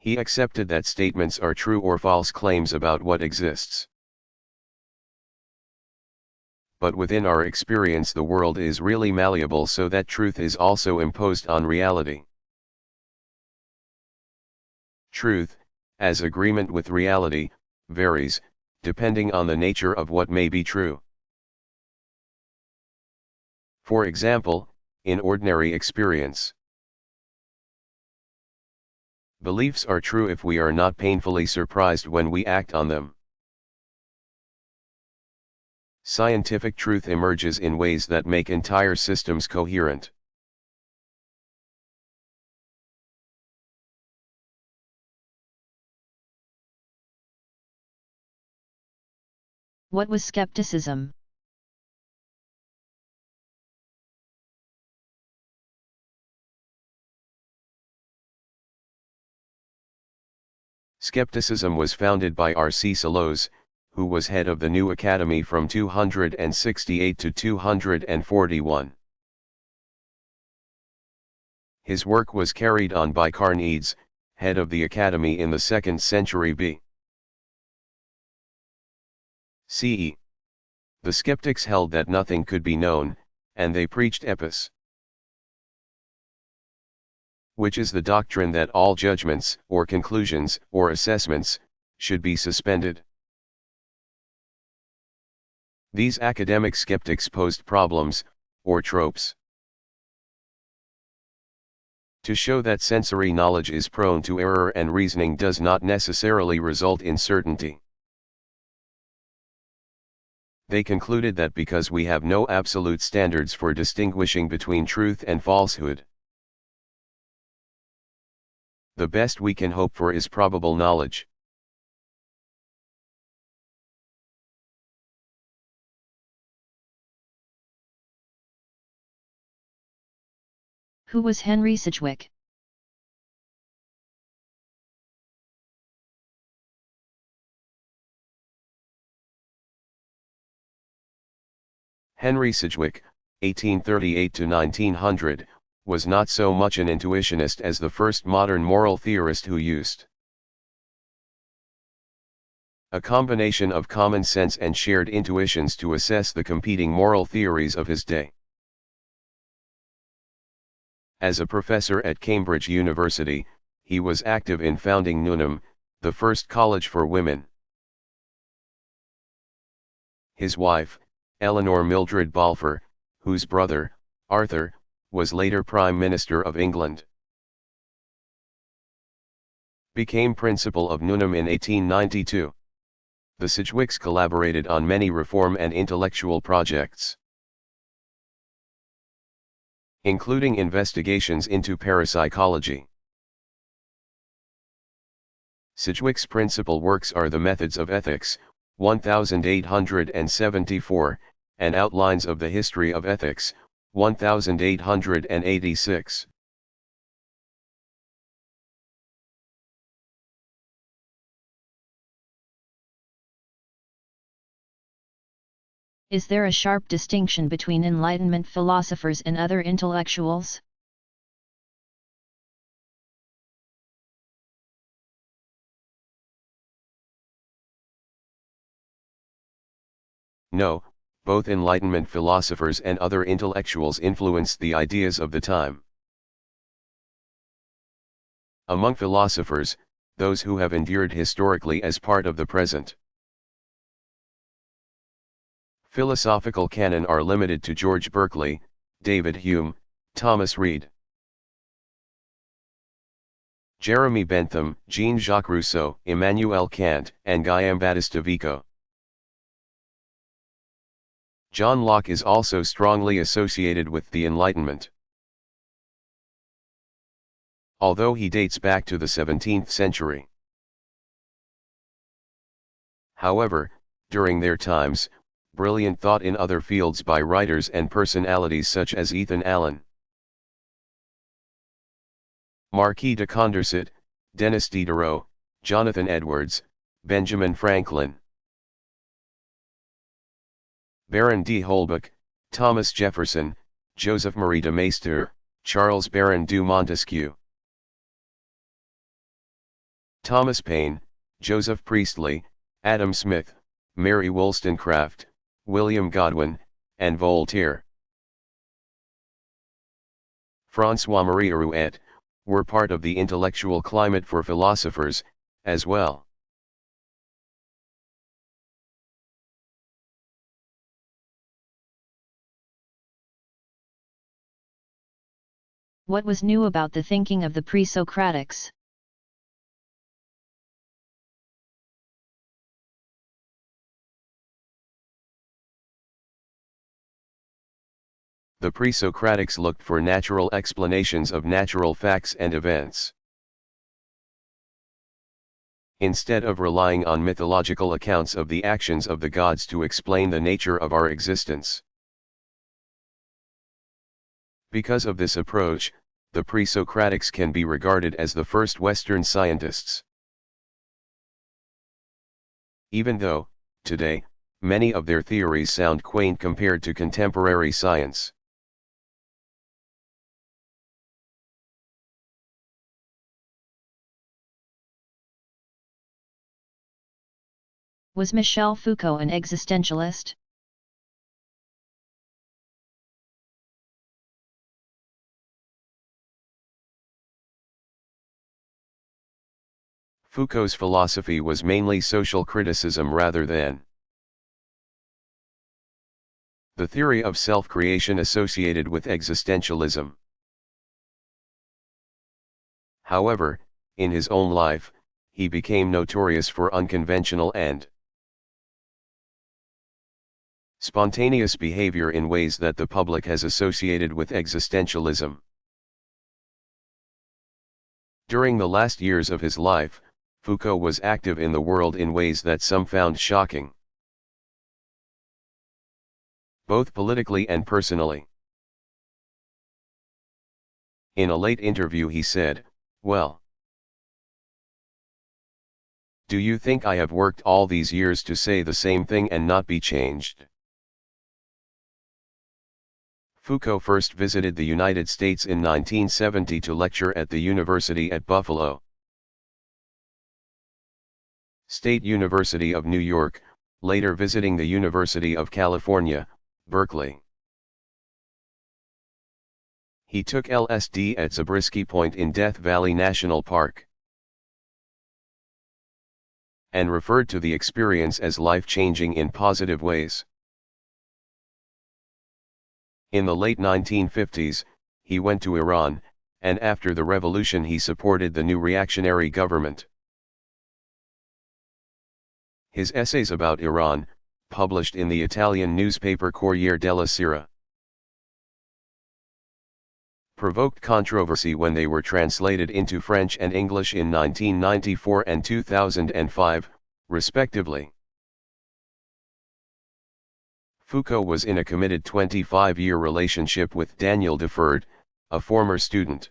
He accepted that statements are true or false claims about what exists. But within our experience the world is really malleable, so that truth is also imposed on reality. Truth, as agreement with reality, varies, depending on the nature of what may be true. For example, in ordinary experience, beliefs are true if we are not painfully surprised when we act on them. Scientific truth emerges in ways that make entire systems coherent. What was skepticism? Skepticism was founded by R.C. Selous, who was head of the new academy from 268 to 241. His work was carried on by Carneades, head of the academy in the 2nd century B.C.E. The skeptics held that nothing could be known, and they preached epis, which is the doctrine that all judgments, or conclusions, or assessments, should be suspended. These academic skeptics posed problems, or tropes, to show that sensory knowledge is prone to error and reasoning does not necessarily result in certainty. They concluded that because we have no absolute standards for distinguishing between truth and falsehood, the best we can hope for is probable knowledge. Who was Henry Sidgwick? Henry Sidgwick, 1838 to 1900, was not so much an intuitionist as the first modern moral theorist who used a combination of common sense and shared intuitions to assess the competing moral theories of his day. As a professor at Cambridge University, he was active in founding Newnham, the first college for women. His wife, Eleanor Mildred Balfour, whose brother, Arthur, was later Prime Minister of England, became principal of Newnham in 1892. The Sidgwicks collaborated on many reform and intellectual projects, including investigations into parapsychology. Sidgwick's principal works are The Methods of Ethics, 1874, and Outlines of the History of Ethics, 1886. Is there a sharp distinction between Enlightenment philosophers and other intellectuals? No, both Enlightenment philosophers and other intellectuals influenced the ideas of the time. Among philosophers, those who have endured historically as part of the present philosophical canon are limited to George Berkeley, David Hume, Thomas Reid, Jeremy Bentham, Jean-Jacques Rousseau, Immanuel Kant, and Guillaume Battista Vico. John Locke is also strongly associated with the Enlightenment, although he dates back to the 17th century. However, during their times, brilliant thought in other fields by writers and personalities such as Ethan Allen, Marquis de Condorcet, Denis Diderot, Jonathan Edwards, Benjamin Franklin, Baron de Holbach, Thomas Jefferson, Joseph Marie de Maistre, Charles Baron du Montesquieu, Thomas Paine, Joseph Priestley, Adam Smith, Mary Wollstonecraft, William Godwin, and Voltaire, François-Marie Arouet, were part of the intellectual climate for philosophers, as well. What was new about the thinking of the pre-Socratics? The pre-Socratics looked for natural explanations of natural facts and events. Instead of relying on mythological accounts of the actions of the gods to explain the nature of our existence. Because of this approach, the pre-Socratics can be regarded as the first Western scientists. Even though, today, many of their theories sound quaint compared to contemporary science. Was Michel Foucault an existentialist? Foucault's philosophy was mainly social criticism rather than the theory of self-creation associated with existentialism. However, in his own life, he became notorious for unconventional and spontaneous behavior in ways that the public has associated with existentialism. During the last years of his life, Foucault was active in the world in ways that some found shocking, both politically and personally. In a late interview he said, "Well, do you think I have worked all these years to say the same thing and not be changed?" Foucault first visited the United States in 1970 to lecture at the University at Buffalo, State University of New York, later visiting the University of California, Berkeley. He took LSD at Zabriskie Point in Death Valley National Park, and referred to the experience as life-changing in positive ways. In the late 1950s, he went to Iran, and after the revolution he supported the new reactionary government. His essays about Iran, published in the Italian newspaper Corriere della Sera, provoked controversy when they were translated into French and English in 1994 and 2005, respectively. Foucault was in a committed 25-year relationship with Daniel Deford, a former student.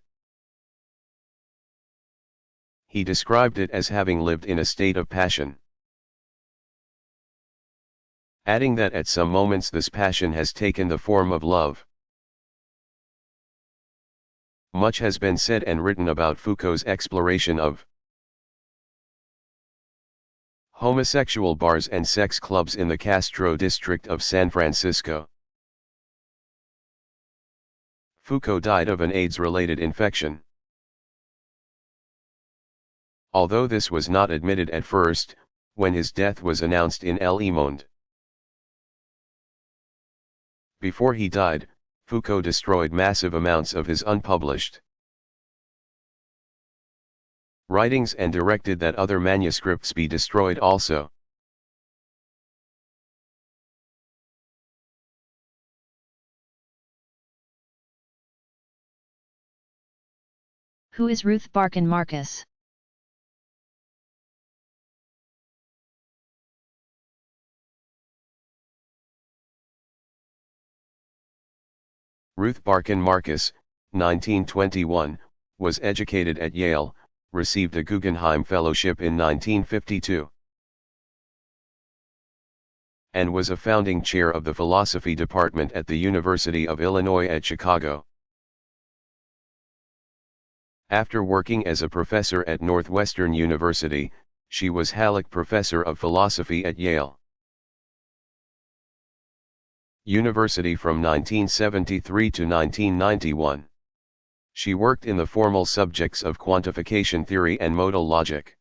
He described it as having lived in a state of passion, adding that at some moments this passion has taken the form of love. Much has been said and written about Foucault's exploration of homosexual bars and sex clubs in the Castro district of San Francisco. Foucault died of an AIDS-related infection. Although this was not admitted at first, when his death was announced in Le Monde. Before he died, Foucault destroyed massive amounts of his unpublished writings and directed that other manuscripts be destroyed also. Who is Ruth Barkin Marcus? Ruth Barkin Marcus, 1921, was educated at Yale, received a Guggenheim Fellowship in 1952, and was a founding chair of the philosophy department at the University of Illinois at Chicago. After working as a professor at Northwestern University, she was Halleck Professor of Philosophy at Yale University from 1973 to 1991. She worked in the formal subjects of quantification theory and modal logic,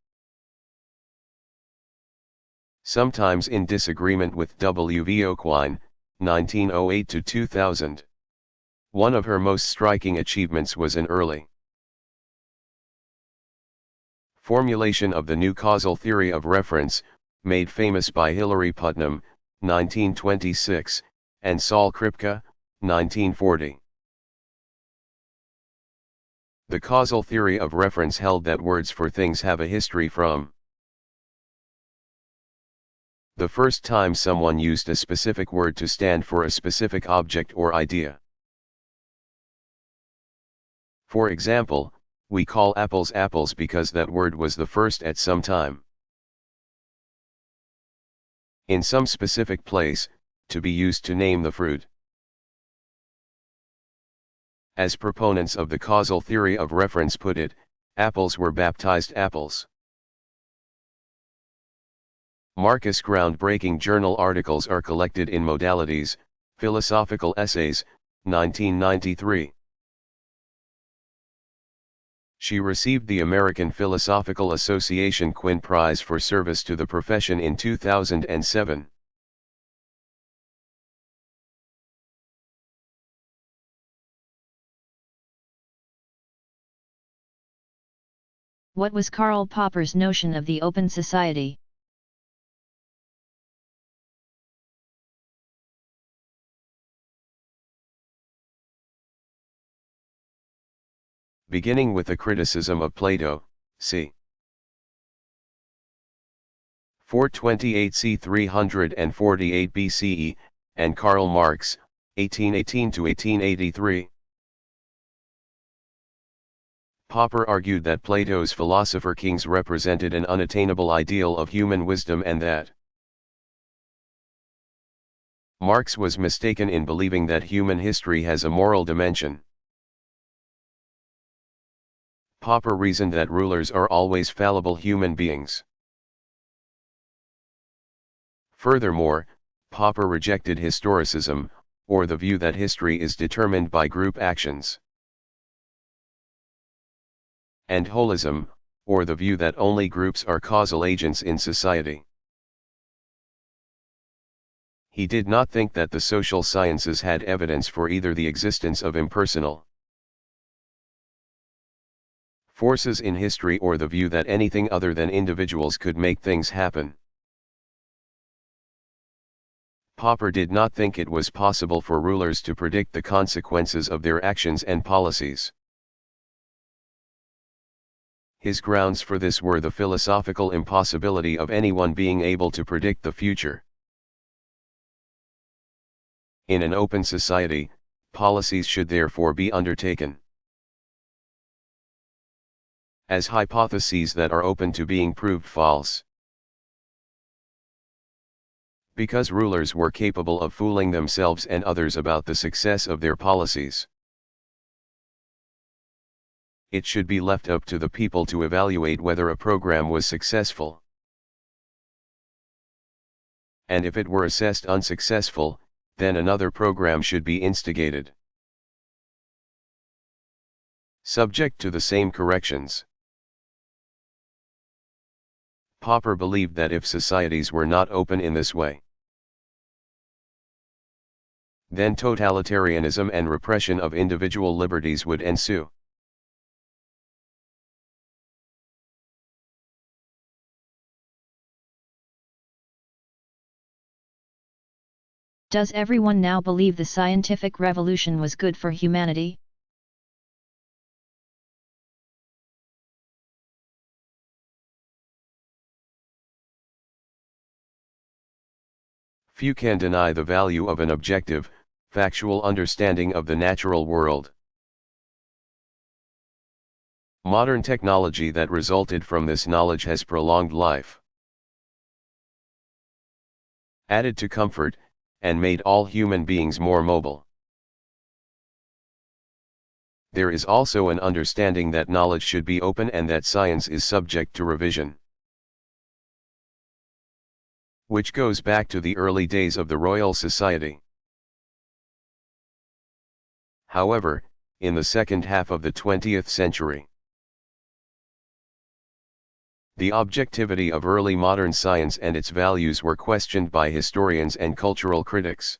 sometimes in disagreement with W. V. O'Quine, 1908 to 2000. One of her most striking achievements was an early formulation of the new causal theory of reference, made famous by Hilary Putnam, 1926, and Saul Kripke, 1940. The causal theory of reference held that words for things have a history from the first time someone used a specific word to stand for a specific object or idea. For example, we call apples apples because that word was the first at some time, in some specific place, to be used to name the fruit. As proponents of the causal theory of reference put it, apples were baptized apples. Marcus' groundbreaking journal articles are collected in Modalities, Philosophical Essays, 1993. She received the American Philosophical Association Quinn Prize for service to the profession in 2007. What was Karl Popper's notion of the open society? Beginning with a criticism of Plato, c. 428 c. 348 BCE, and Karl Marx, 1818–1883. Popper argued that Plato's philosopher kings represented an unattainable ideal of human wisdom and that Marx was mistaken in believing that human history has a moral dimension. Popper reasoned that rulers are always fallible human beings. Furthermore, Popper rejected historicism, or the view that history is determined by group actions, and holism, or the view that only groups are causal agents in society. He did not think that the social sciences had evidence for either the existence of impersonal forces in history or the view that anything other than individuals could make things happen. Popper did not think it was possible for rulers to predict the consequences of their actions and policies. His grounds for this were the philosophical impossibility of anyone being able to predict the future. In an open society, policies should therefore be undertaken as hypotheses that are open to being proved false. Because rulers were capable of fooling themselves and others about the success of their policies, it should be left up to the people to evaluate whether a program was successful. And if it were assessed unsuccessful, then another program should be instigated, subject to the same corrections. Popper believed that if societies were not open in this way, then totalitarianism and repression of individual liberties would ensue. Does everyone now believe the scientific revolution was good for humanity? Few can deny the value of an objective, factual understanding of the natural world. Modern technology that resulted from this knowledge has prolonged life, added to comfort, and made all human beings more mobile. There is also an understanding that knowledge should be open and that science is subject to revision, which goes back to the early days of the Royal Society. However, in the second half of the 20th century, the objectivity of early modern science and its values were questioned by historians and cultural critics.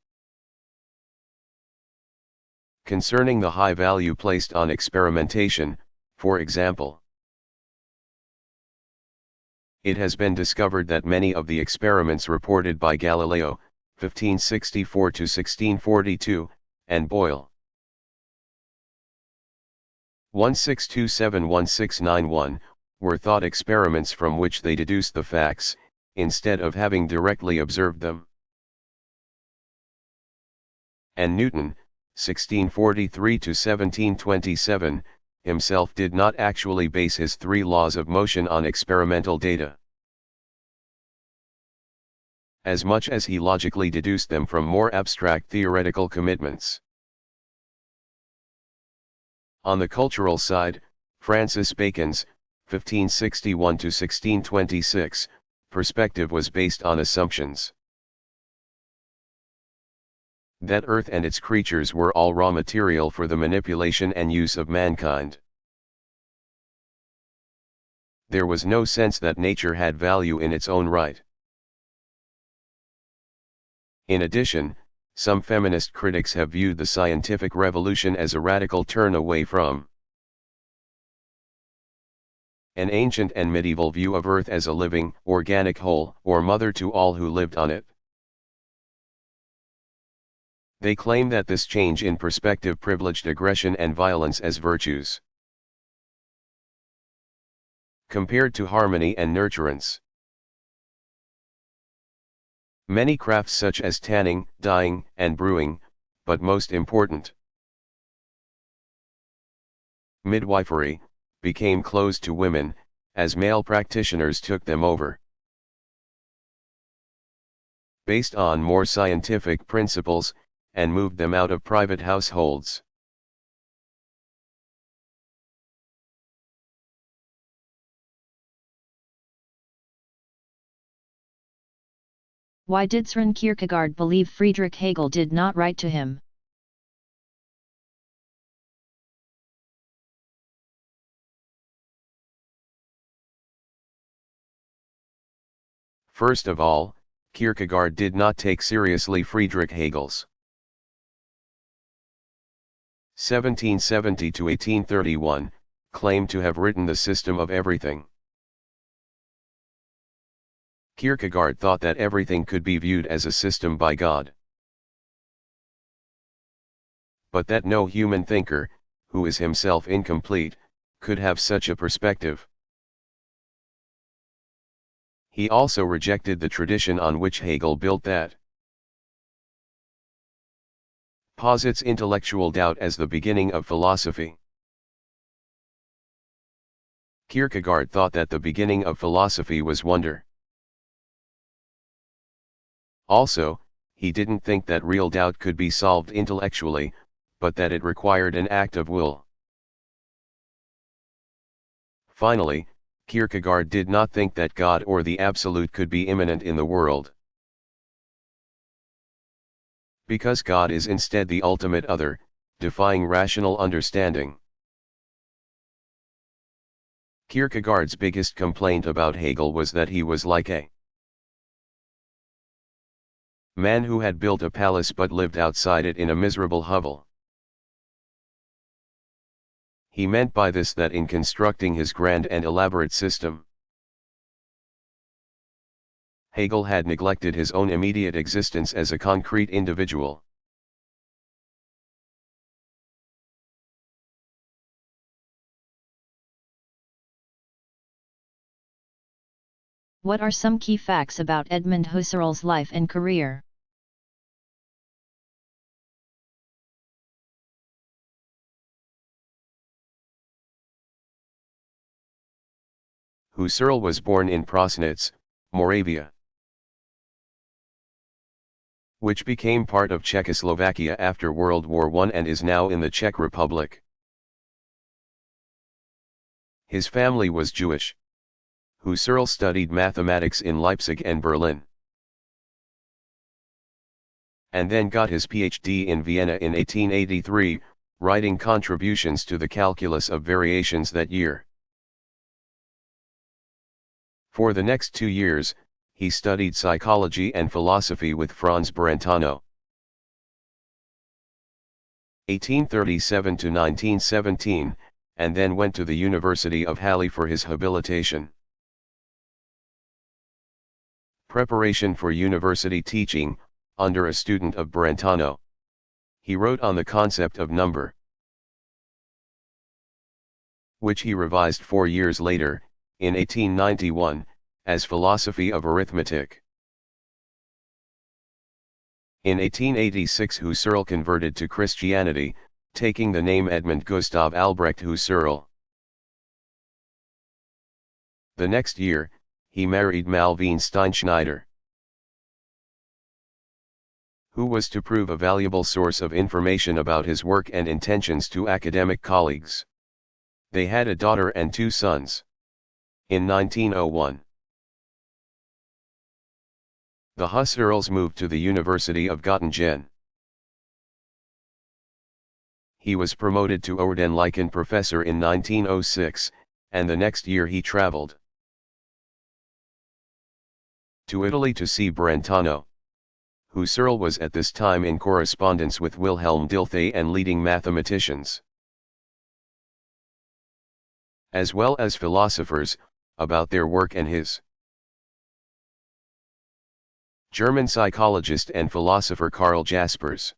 Concerning the high value placed on experimentation, for example, it has been discovered that many of the experiments reported by Galileo, 1564–1642, and Boyle. 1627-1691, were thought experiments from which they deduced the facts, instead of having directly observed them. And Newton, 1643-1727, himself did not actually base his three laws of motion on experimental data, as much as he logically deduced them from more abstract theoretical commitments. On the cultural side, Francis Bacon's, 1561-1626, perspective was based on assumptions that Earth and its creatures were all raw material for the manipulation and use of mankind. There was no sense that nature had value in its own right. In addition, some feminist critics have viewed the scientific revolution as a radical turn away from an ancient and medieval view of Earth as a living, organic whole, or mother to all who lived on it. They claim that this change in perspective privileged aggression and violence as virtues, compared to harmony and nurturance. Many crafts such as tanning, dyeing, and brewing, but most important, midwifery, became closed to women, as male practitioners took them over. Based on more scientific principles, and moved them out of private households. Why did Søren Kierkegaard believe Friedrich Hegel did not write to him? First of all, Kierkegaard did not take seriously Friedrich Hegel's 1770-1831 claim to have written the system of everything. Kierkegaard thought that everything could be viewed as a system by God, but that no human thinker, who is himself incomplete, could have such a perspective. He also rejected the tradition on which Hegel built that posits intellectual doubt as the beginning of philosophy. Kierkegaard thought that the beginning of philosophy was wonder. Also, he didn't think that real doubt could be solved intellectually, but that it required an act of will. Finally, Kierkegaard did not think that God or the Absolute could be immanent in the world, because God is instead the ultimate other, defying rational understanding. Kierkegaard's biggest complaint about Hegel was that he was like a man who had built a palace but lived outside it in a miserable hovel. He meant by this that in constructing his grand and elaborate system, Hegel had neglected his own immediate existence as a concrete individual. What are some key facts about Edmund Husserl's life and career? Husserl was born in Prosnitz, Moravia, which became part of Czechoslovakia after World War I and is now in the Czech Republic. His family was Jewish. Husserl studied mathematics in Leipzig and Berlin, and then got his PhD in Vienna in 1883, writing contributions to the calculus of variations that year. For the next 2 years, he studied psychology and philosophy with Franz Brentano. 1837 to 1917, and then went to the University of Halle for his habilitation. Preparation for university teaching, under a student of Brentano. He wrote on the concept of number, which he revised 4 years later, in 1891, as Philosophy of Arithmetic. In 1886 Husserl converted to Christianity, taking the name Edmund Gustav Albrecht Husserl. The next year, he married Malvine Steinschneider, who was to prove a valuable source of information about his work and intentions to academic colleagues. They had a daughter and 2 sons. In 1901, the Husserls moved to the University of Göttingen. He was promoted to Ordenlichen professor in 1906, and the next year he traveled to Italy to see Brentano. Husserl was at this time in correspondence with Wilhelm Dilthey and leading mathematicians, as well as philosophers, about their work and his. German psychologist and philosopher Karl Jaspers,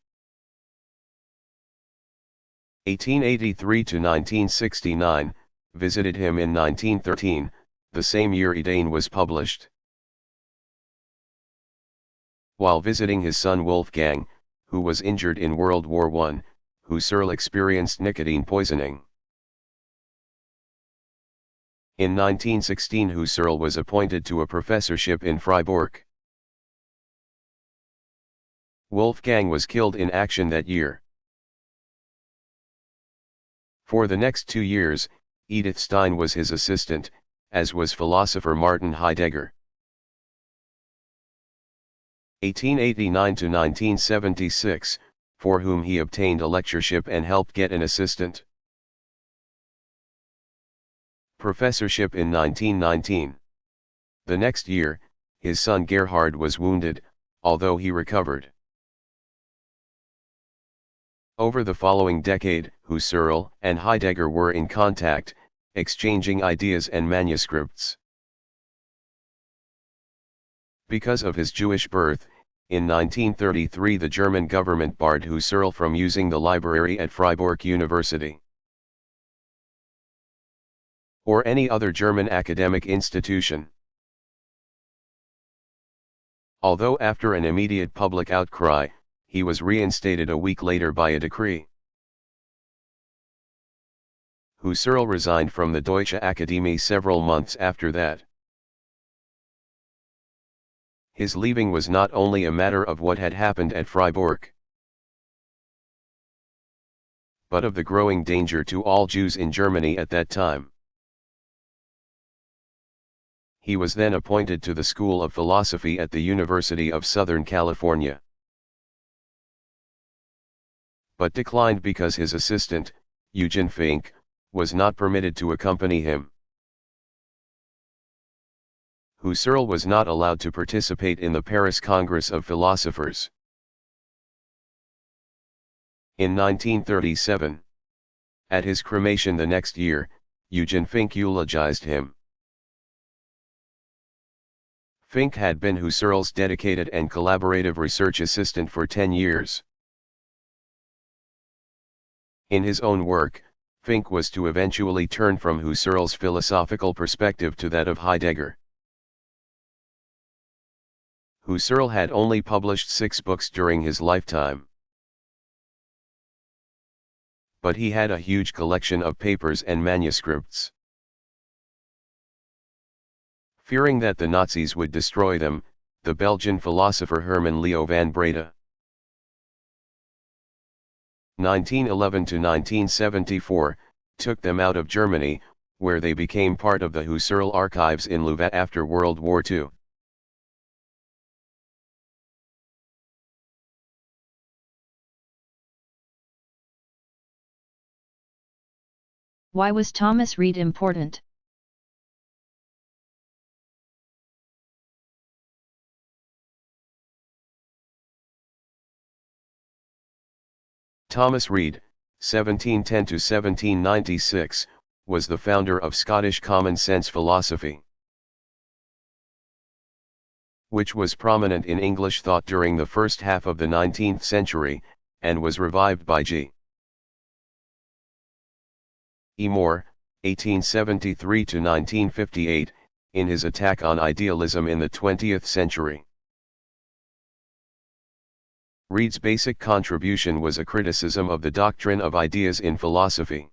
1883 to 1969, visited him in 1913, the same year Ideen was published. While visiting his son Wolfgang, who was injured in World War I, Husserl experienced nicotine poisoning. In 1916 Husserl was appointed to a professorship in Freiburg. Wolfgang was killed in action that year. For the next 2 years, Edith Stein was his assistant, as was philosopher Martin Heidegger. 1889 to 1976, for whom he obtained a lectureship and helped get an assistant professorship in 1919. The next year, his son Gerhard was wounded, although he recovered. Over the following decade, Husserl and Heidegger were in contact, exchanging ideas and manuscripts. Because of his Jewish birth, in 1933 the German government barred Husserl from using the library at Freiburg University or any other German academic institution. Although after an immediate public outcry, he was reinstated a week later by a decree. Husserl resigned from the Deutsche Akademie several months after that. His leaving was not only a matter of what had happened at Freiburg, but of the growing danger to all Jews in Germany at that time. He was then appointed to the School of Philosophy at the University of Southern California, but declined because his assistant, Eugen Fink, was not permitted to accompany him. Husserl was not allowed to participate in the Paris Congress of Philosophers. In 1937, at his cremation the next year, Eugen Fink eulogized him. Fink had been Husserl's dedicated and collaborative research assistant for 10 years. In his own work, Fink was to eventually turn from Husserl's philosophical perspective to that of Heidegger. Husserl had only published 6 books during his lifetime, but he had a huge collection of papers and manuscripts. Fearing that the Nazis would destroy them, the Belgian philosopher Herman Leo van Breda, 1911 to 1974, took them out of Germany, where they became part of the Husserl archives in Louvain after World War II. Why was Thomas Reid important? Thomas Reid, 1710 to 1796, was the founder of Scottish common sense philosophy, which was prominent in English thought during the first half of the 19th century, and was revived by G. E. Moore, 1873–1958, in his attack on idealism in the 20th century. Reid's basic contribution was a criticism of the doctrine of ideas in philosophy,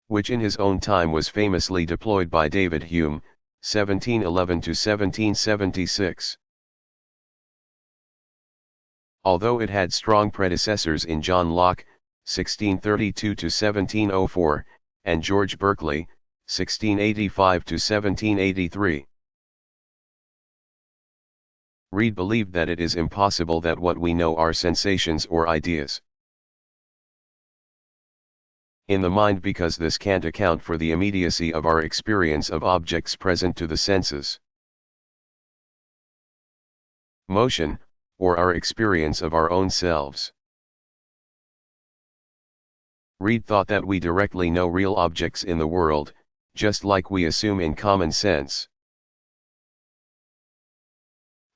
which in his own time was famously deployed by David Hume, 1711–1776. Although it had strong predecessors in John Locke, 1632–1704, and George Berkeley, 1685–1783. Reid believed that it is impossible that what we know are sensations or ideas in the mind, because this can't account for the immediacy of our experience of objects present to the senses. Motion, or our experience of our own selves. Reid thought that we directly know real objects in the world, just like we assume in common sense.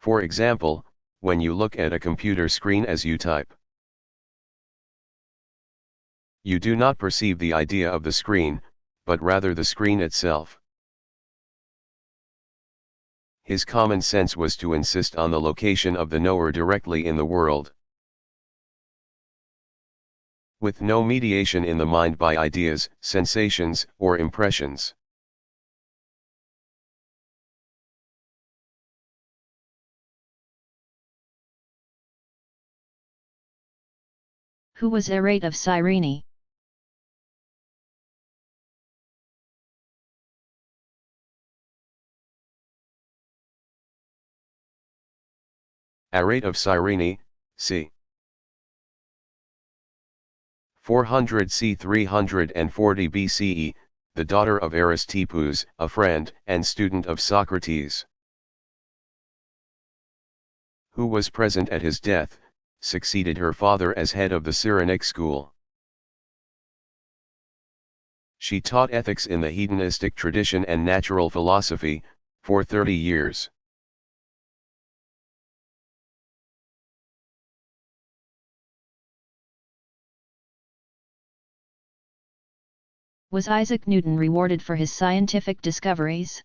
For example, when you look at a computer screen as you type, you do not perceive the idea of the screen, but rather the screen itself. His common sense was to insist on the location of the knower directly in the world, with no mediation in the mind by ideas, sensations, or impressions. Who was Arete of Cyrene? Arete of Cyrene, c. 400–c. 340 BCE, the daughter of Aristippus, a friend and student of Socrates, who was present at his death, succeeded her father as head of the Cyrenaic school. She taught ethics in the hedonistic tradition and natural philosophy, for 30 years. Was Isaac Newton rewarded for his scientific discoveries?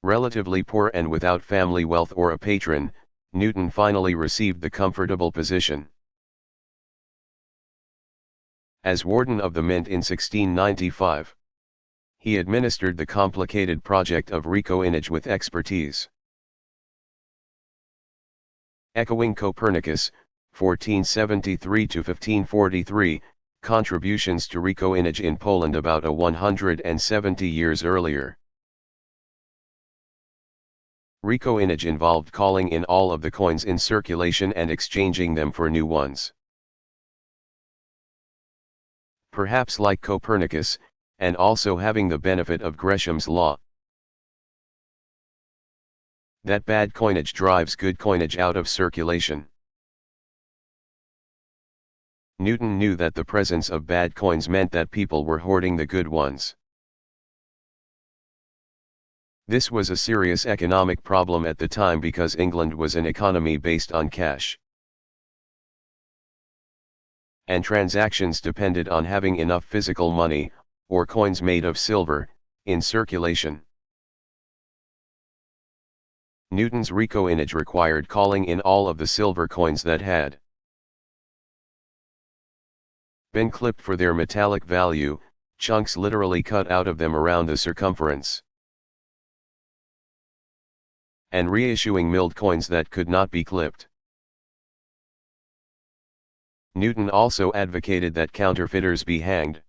Relatively poor and without family wealth or a patron, Newton finally received the comfortable position as Warden of the Mint in 1695. He administered the complicated project of recoinage with expertise. Echoing Copernicus, 1473–1543, contributions to recoinage in Poland about 170 years earlier. Recoinage involved calling in all of the coins in circulation and exchanging them for new ones. Perhaps like Copernicus, and also having the benefit of Gresham's law, that bad coinage drives good coinage out of circulation. Newton knew that the presence of bad coins meant that people were hoarding the good ones. This was a serious economic problem at the time because England was an economy based on cash, and transactions depended on having enough physical money, or coins made of silver, in circulation. Newton's recoinage required calling in all of the silver coins that had been clipped for their metallic value, chunks literally cut out of them around the circumference, and reissuing milled coins that could not be clipped. Newton also advocated that counterfeiters be hanged.